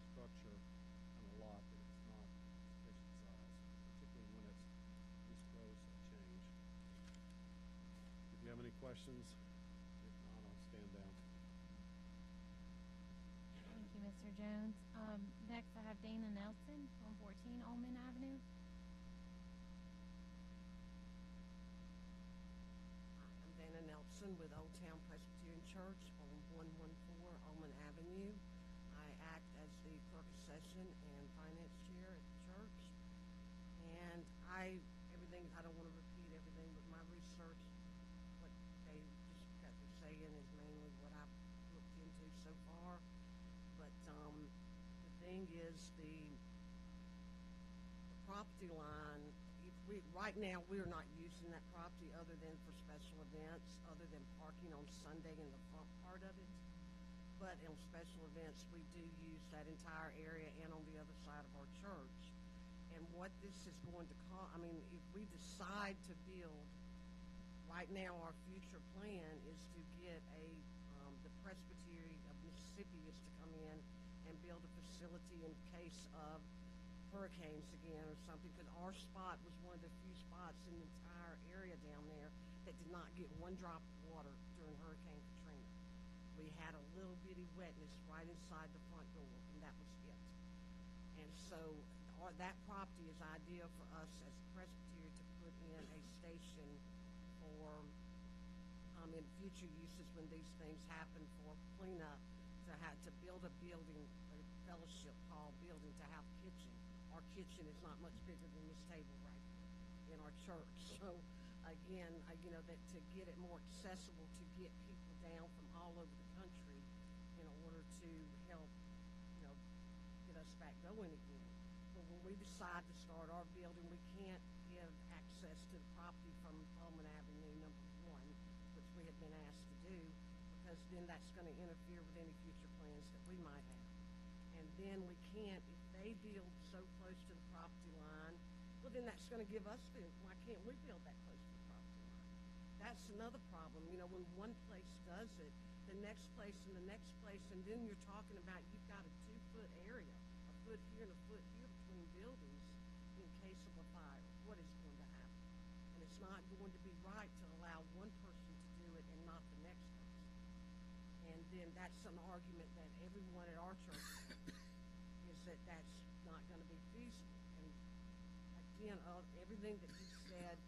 structure on a lot that it's not sufficient size, particularly when it's this gross a change. If you have any questions, if not, I'll stand down. Thank you, Mr. Jones. Next, I have Dana Nelson on 14 Ullman Avenue. I'm Dana Nelson with Old Town Presbyterian Church on 114 Ullman Avenue. I act as the clerk of session and finance chair at the church. And I don't want to repeat everything, but my research, what they just got to saying is mainly what I've looked into so far. But the thing is the property line, right now we're not using that property other than for special events, other than parking on Sunday in the front part of it. But on special events, we do use that entire area and on the other side of our church. And what this is going to cost, I mean, if we decide to build, right now our future plan is to get the Presbytery of Mississippi is to come in and build a facility in case of hurricanes again or something, because our spot was one of the few spots in the entire area down there that did not get one drop of water during Hurricane Katrina. We had a little bitty wetness right inside the front door, and that was it. And so that property is ideal for us as Presbytery to put in a station for in future uses when these things happen, for cleanup, to build a building, a fellowship hall building, to have kitchen. Our kitchen is not much bigger than this table right here in our church. So again, that to get it more accessible, to get people down from all over the country in order to help, get us back going again. But when we decide to start our building, we can't give access to the property from Ullman Avenue, number one, which we have been asked to do, because then that's going to interfere with any future plans that we might have. And then we can't, if they build so close to the property line, well, then that's going to give us why can't we build that close to the property line? That's another problem. When one place does it, the next place and the next place, and then you're talking about you've got a 2-foot area, a foot here and a foot here between buildings in case of a fire. What is going to happen? And it's not going to be right to allow one person to do it and not the next person. And then that's an argument that everyone at our church is that that's not going to be feasible. And again, everything that you said,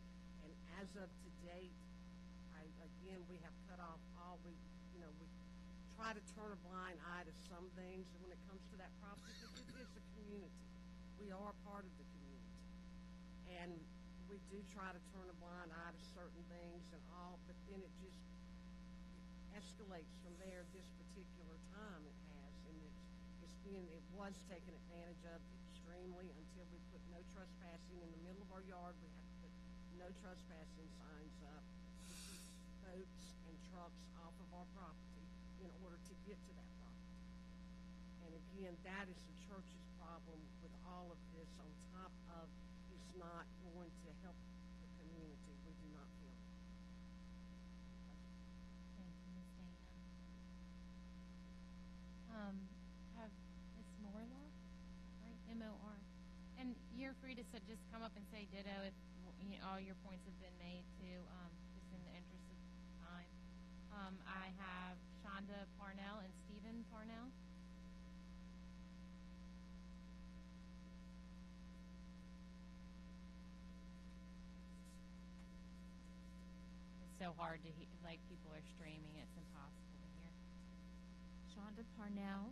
and as of to date, we have cut off all, we try to turn a blind eye to some things when it comes to that property, because it is a community. We are part of the community. And we do try to turn a blind eye to certain things and all, but then it just escalates from there. This particular time it has, and it was taken advantage of extremely until we put no trespassing in the middle of our yard. We have to put no trespassing signs up to keep boats and trucks off of our property in order to get to that property. And again, that is the church's problem with all of this, on top of it's not going to help the community. We do not feel that. Thank you, Ms. Dana. Have Ms. Morlock, right? M-O-R. And you're free to just come up and say ditto if all your points have been made too, just in the interest of time. I have Shonda Parnell and Stephen Parnell. It's so hard to hear, like people are streaming, it's impossible to hear. Shonda Parnell,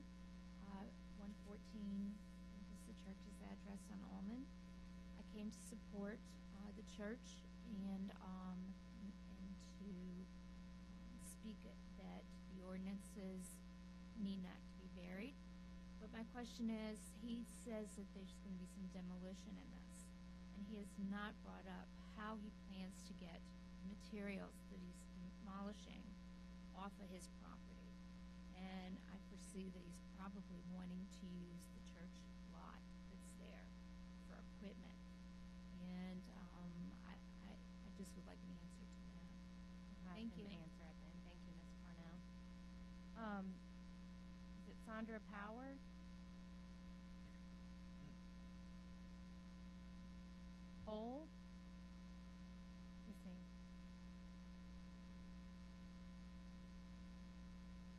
114, this is the church's address on Ullman. I came to support the church and to speak that the ordinances need not to be varied. But my question is, he says that there's going to be some demolition in this, and he has not brought up how he plans to get materials that he's demolishing off of his property. And I foresee that he's probably wanting to use the church lot that's there for equipment. And I just would like an answer to that. We'll have Thank him you. answer at the end. Thank you, Ms. Parnell. Is it Sandra Power? Cole? Missing.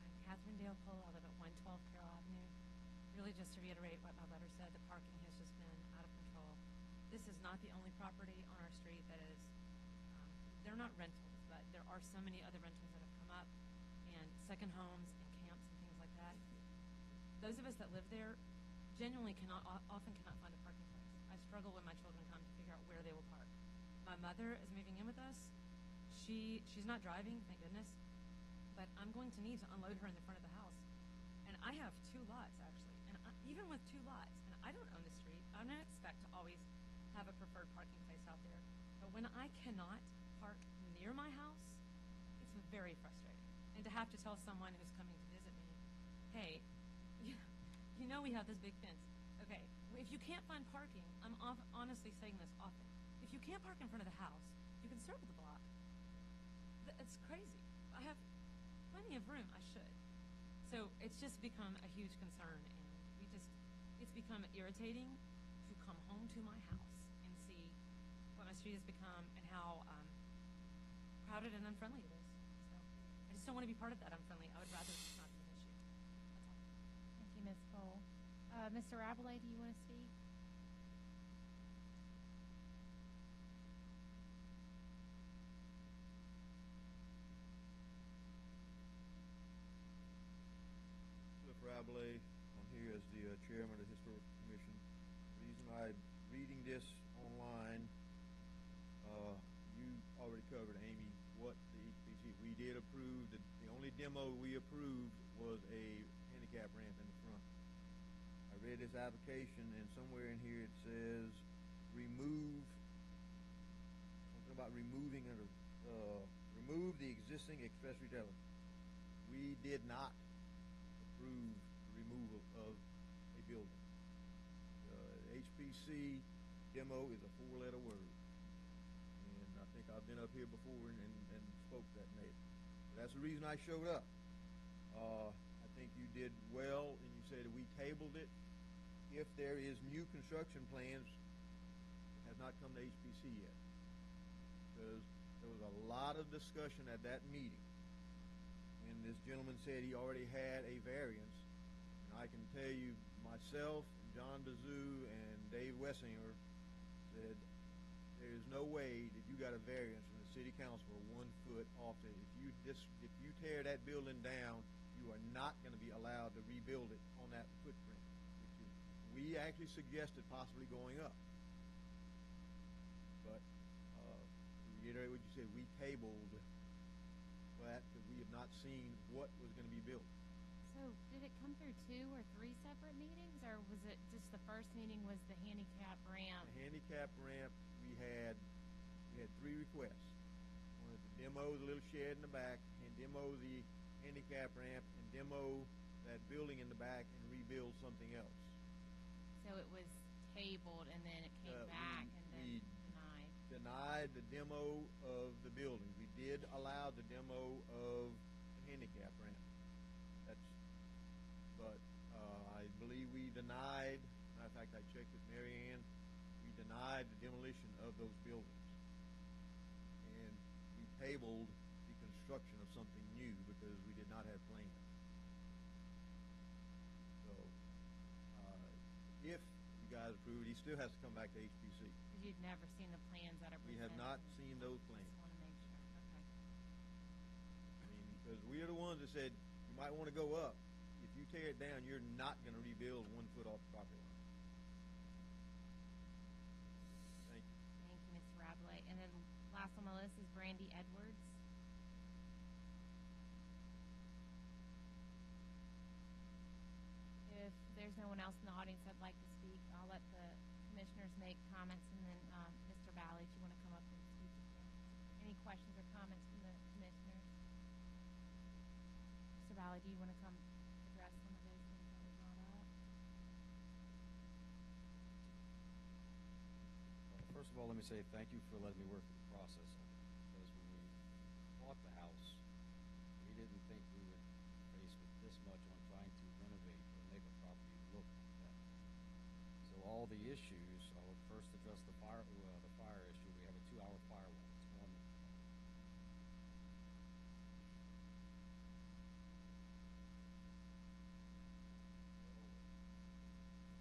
I'm Catherine Dale Cole. I live at 112 Carroll Avenue. Really, just to reiterate what my letter said, the parking has just been out of control. This is not the only property on our street that is, they're not rentals, but there are so many other rentals that have come up, and second homes and camps and things like that. Those of us that live there genuinely often cannot find a parking place. I struggle when my children come to figure out where they will park. My mother is moving in with us. She's not driving, thank goodness, but I'm going to need to unload her in the front of the house. And I have 2 lots, actually, and even with 2 lots, and I don't own the street, I don't expect to always have a preferred parking place out there. But when I cannot park near my house, it's very frustrating. And to have to tell someone who's coming to visit me, hey, you know we have this big fence. Okay, if you can't find parking, I'm honestly saying this often. If you can't park in front of the house, you can circle the block. It's crazy. I have plenty of room. I should. So it's just become a huge concern, and it's become irritating to come home to my house and see what my street has become and how crowded and unfriendly it is. So I just don't want to be part of that unfriendly. I would rather it's not be an issue. That's all. Thank you, Ms. Cole. Mr. Rabelais, do you want to speak? Rabelais. I'm here as the chairman of the Historic Commission. The reason I'm reading this online, you already covered, Amy, what the HPC, we did approve, the only demo we approved was a handicap ramp in the front. I read this application, and somewhere in here it says remove, something about remove the existing accessory dwelling. We did not approve the removal of a building. HPC demo is a 4-letter word, and I think I've been up here before and spoke that name. That's the reason I showed up. I think you did well, and you said we tabled it. If there is new construction plans, it has not come to HPC yet, because there was a lot of discussion at that meeting. And this gentleman said he already had a variance. And I can tell you, myself, John Bazoo, and Dave Wessinger said there is no way that you got a variance from the city council for 1 foot off it. If you tear that building down, you are not going to be allowed to rebuild it on that footprint. We actually suggested possibly going up. But to reiterate what you said, we tabled that because we have not seen what was going to be built. So did it come through 2 or 3 separate meetings, or was it just the first meeting was the handicap ramp? The handicap ramp, we had 3 requests. Wanted to demo the little shed in the back, and demo the handicap ramp, and demo that building in the back and rebuild something else. So it was tabled, and then it came back, and then denied. Denied the demo of the building. We did allow the demo of the handicap ramp. But I believe we denied, matter of fact, I checked with Mary Ann, we denied the demolition of those buildings. And we tabled the construction of something new because we did not have plans. So, if you guys approve it, he still has to come back to HPC. Because you'd never seen the plans that are We presented. have not seen those plans. Just want to make sure. Okay. I mean, because we are the ones that said you might want to go up. If you tear it down, you're not going to rebuild 1 foot off the property line. Thank you. Thank you, Mr. Rabelais. And then last on my list is Brandy Edwards. there's no one else in the audience that'd like to speak, I'll let the commissioners make comments, and then, Mr. Ballay, if you want to come up and speak again. Any questions or comments from the commissioners? Mr. Ballay, do you want to come address some of those things that were brought up? Well, first of all, let me say thank you for letting me work through the process of it, because when we bought the house, we didn't think we would be faced with this much on trying to renovate or make a property look like that. So all the issues, I'll first address the fire issue. We have a 2-hour firewall. It's on the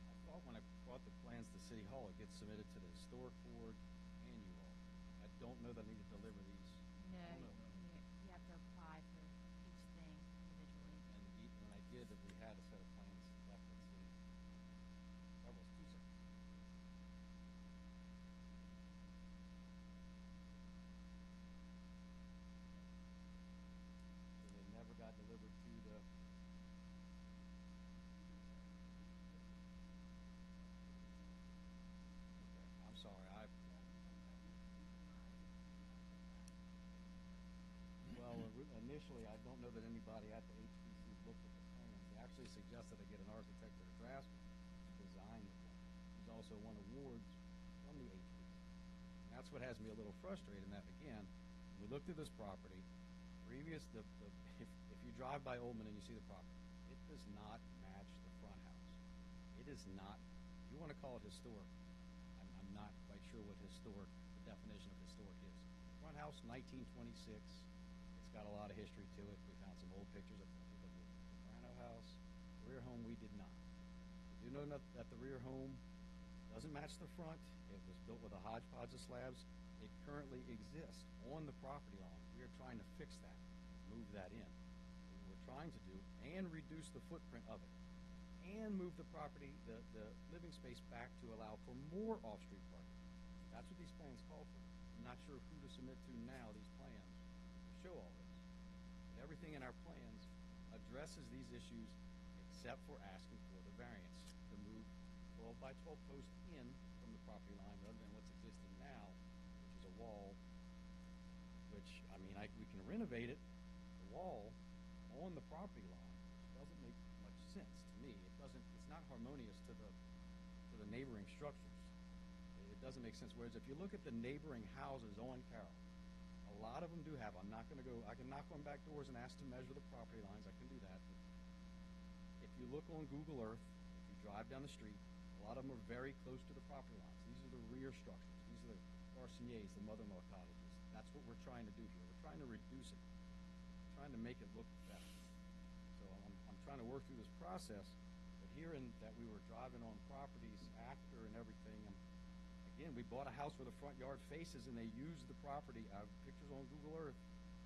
I thought when I brought the plans to City Hall, it gets submitted to the historic board and you all. I don't know that I need to deliver these. No, I don't know. you have to apply for each thing individually. And when I did, that we had a set of plans left at City. That was 2 seconds. So they never got delivered to the. Okay, I'm sorry. Well, initially, I don't know that anybody at the HPC looked at the plans. They actually suggested I get an architect or a draftsman to design the plan. He's also won awards from the HPC. And that's what has me a little frustrated in that, again, when we looked at this property, if you drive by Oldman and you see the property, it does not match the front house. It is not, if you want to call it historic, I'm not quite sure what historic, the definition of historic is. Front house, 1926. It's got a lot of history to it. We found some old pictures of the Soprano house. The rear home, we did not. We do know that the rear home doesn't match the front. It was built with a hodgepodge of slabs. It currently exists on the property line. We are trying to fix that, move that in. What we're trying to do, and reduce the footprint of it, and move the property, the living space back to allow for more off-street parking. That's what these plans call for. I'm not sure who to submit to now, these plans, to show all this. But everything in our plans addresses these issues except for asking for the variance to move 12 by 12 posts in from the property line rather than what's existing now, which is a wall, which, I mean, we can renovate it, the wall, on the property line, which doesn't make much sense to me. It's not harmonious to the neighboring structures. It doesn't make sense. Whereas if you look at the neighboring houses on Carroll, a lot of them do have, I'm not going to go, I can knock on back doors and ask to measure the property lines. I can do that. But if you look on Google Earth, if you drive down the street, a lot of them are very close to the property lines. These are the rear structures. These are the Garciniers, the mother-in-law cottages. That's what we're trying to do here. We're trying to reduce it. We're trying to make it look better. So I'm trying to work through this process. But hearing that we were driving on properties after and everything, again, we bought a house where the front yard faces, and they used the property. I have pictures on Google Earth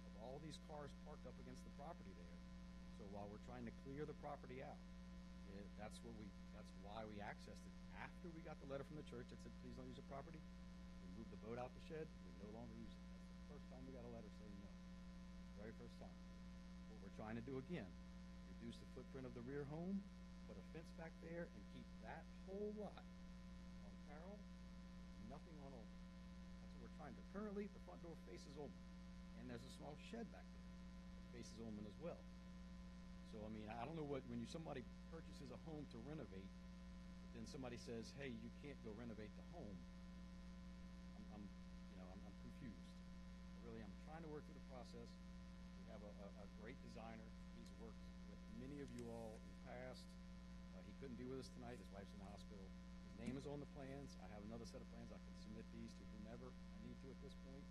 of all these cars parked up against the property there. So while we're trying to clear the property out, that's why we accessed it. After we got the letter from the church that said, please don't use the property, we moved the boat out the shed. We no longer use it. That's the first time we got a letter saying no. Very first time. What we're trying to do again, reduce the footprint of the rear home, put a fence back there, and keep that whole lot on Carroll, nothing on Oldman. That's what we're trying to. Currently, the front door faces Oldman, and there's a small shed back there that faces Oldman as well. So, I mean, I don't know when somebody purchases a home to renovate, but then somebody says, hey, you can't go renovate the home. I'm confused. I'm trying to work through the process. We have a great designer. He's worked with many of you all in the past. He couldn't be with us tonight. His wife's in the hospital. His name is on the plans. I have another set of plans. I can submit these to whomever I need to at this point.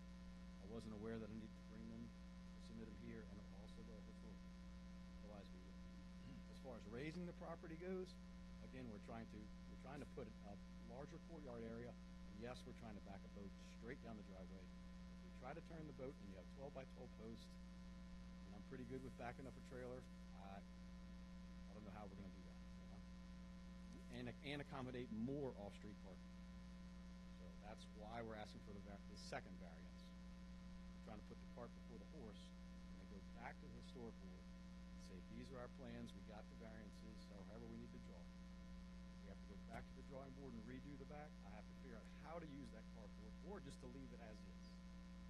I wasn't aware that I need to bring them to submit them here, and also the historical. Otherwise, we would. As far as raising the property goes, again, we're trying to put a larger courtyard area. And yes, we're trying to back a boat straight down the driveway. If we try to turn the boat and you have 12 by 12 posts, and I'm pretty good with backing up a trailer, I don't know how we're going to do that. And accommodate more off-street parking. So that's why we're asking for the second variance. We're trying to put the cart before the horse, and then go back to the historic board and say, these are our plans, we got the variances, or however we need to draw. drawing board and redo the back, I have to figure out how to use that carport or just to leave it as is.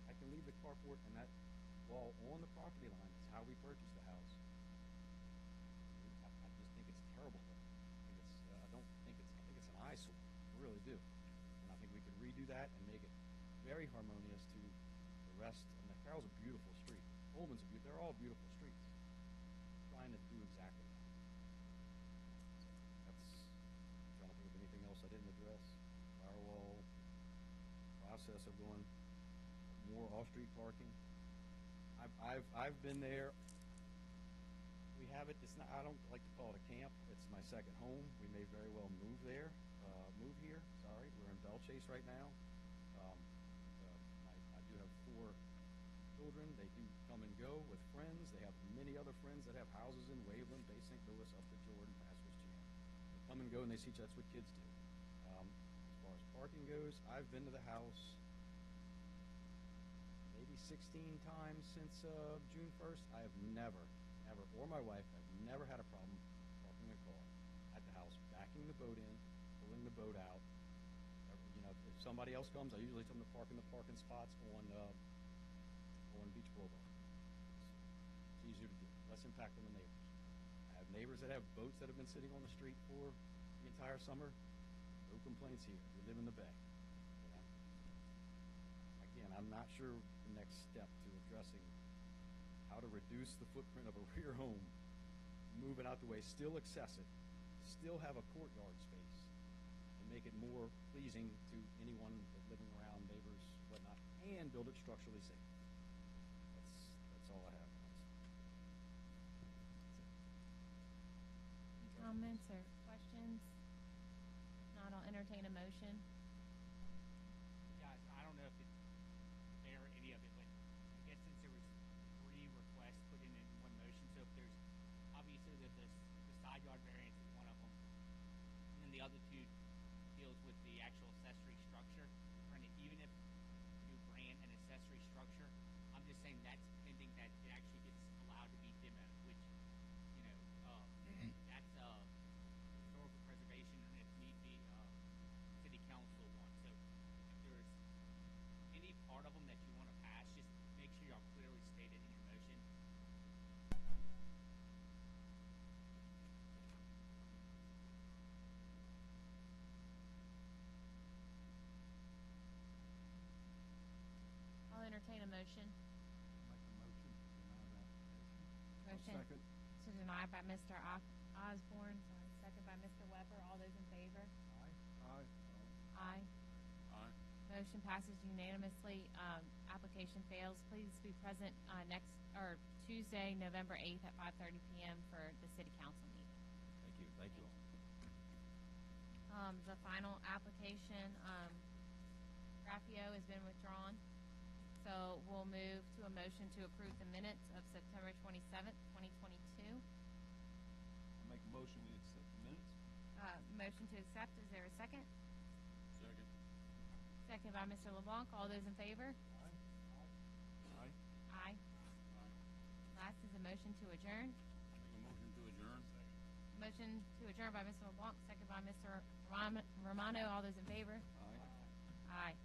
I can leave the carport and that wall on the property line. It's how we purchased the house. I just think it's terrible. I think it's an eyesore. I really do. And I think we could redo that and make it very harmonious to the rest. And the Carroll's a beautiful street. Coleman's they're all beautiful streets. Trying to do exactly that. So I'm trying to think of anything else I didn't address. Firewall, process of going more off-street parking. I've been there. We have it. It's not. I don't like to call it a camp. It's my second home. We may very well move there. Move here. Sorry, we're in Bellchase right now. I do have 4 children. They do come and go with friends. They have many other friends that have houses in Waveland, Bay St. Louis, up to Jordan, past Christian. They come and go, and they see that's what kids do. As far as parking goes, I've been to the house maybe 16 times since June 1st. I have never, or my wife, have never had a problem parking a car at the house, backing the boat in, pulling the boat out. If somebody else comes, I usually tell them to park in the parking spots on Beach Boulevard. It's easier to do, less impact on the neighbors. I have neighbors that have boats that have been sitting on the street for the entire summer. No complaints here. We live in the bay. Again, I'm not sure the next step to addressing how to reduce the footprint of a rear home, move it out the way, still access it, still have a courtyard space, and make it more pleasing to anyone living around, neighbors, whatnot, and build it structurally safe. That's all I have. Any comments or questions? If not, I'll entertain a motion. Guys, I don't know if it's fair or any of it, but I guess since there was 3 requests put in one motion, so if there's obviously the side yard variance is one of them, and then the other 2 deals with the actual accessory structure. Granted, even if you grant an accessory structure, I'm just saying that's pending that it actually gets allowed to be demoed, which, that's historical preservation, and if need be, city council one. So if there's any part of them that you want to pass, just make sure y'all clearly state it in your motion. I'll entertain a motion. Make a motion to deny the application. Motion Second. to deny by Mr. Osborne, second by Mr. Weber. All those in favor? Aye. Aye. Aye. Aye. Motion passes unanimously. Application fails. Please be present Tuesday, November 8th at 5:30 p.m. for the city council meeting. Thank you. Thank you all. The final application, RAFFEO has been withdrawn. So we'll move to a motion to approve the minutes of September 27th, 2022. I'll make a motion, we accept the minutes. Motion to accept. Is there a second? Second. Second by Mr. LeBlanc. All those in favor? Aye. Aye. Last is a motion to adjourn. Make a motion to adjourn. Motion to adjourn by Mr. LeBlanc, second by Mr. Romano. All those in favor? Aye. Aye.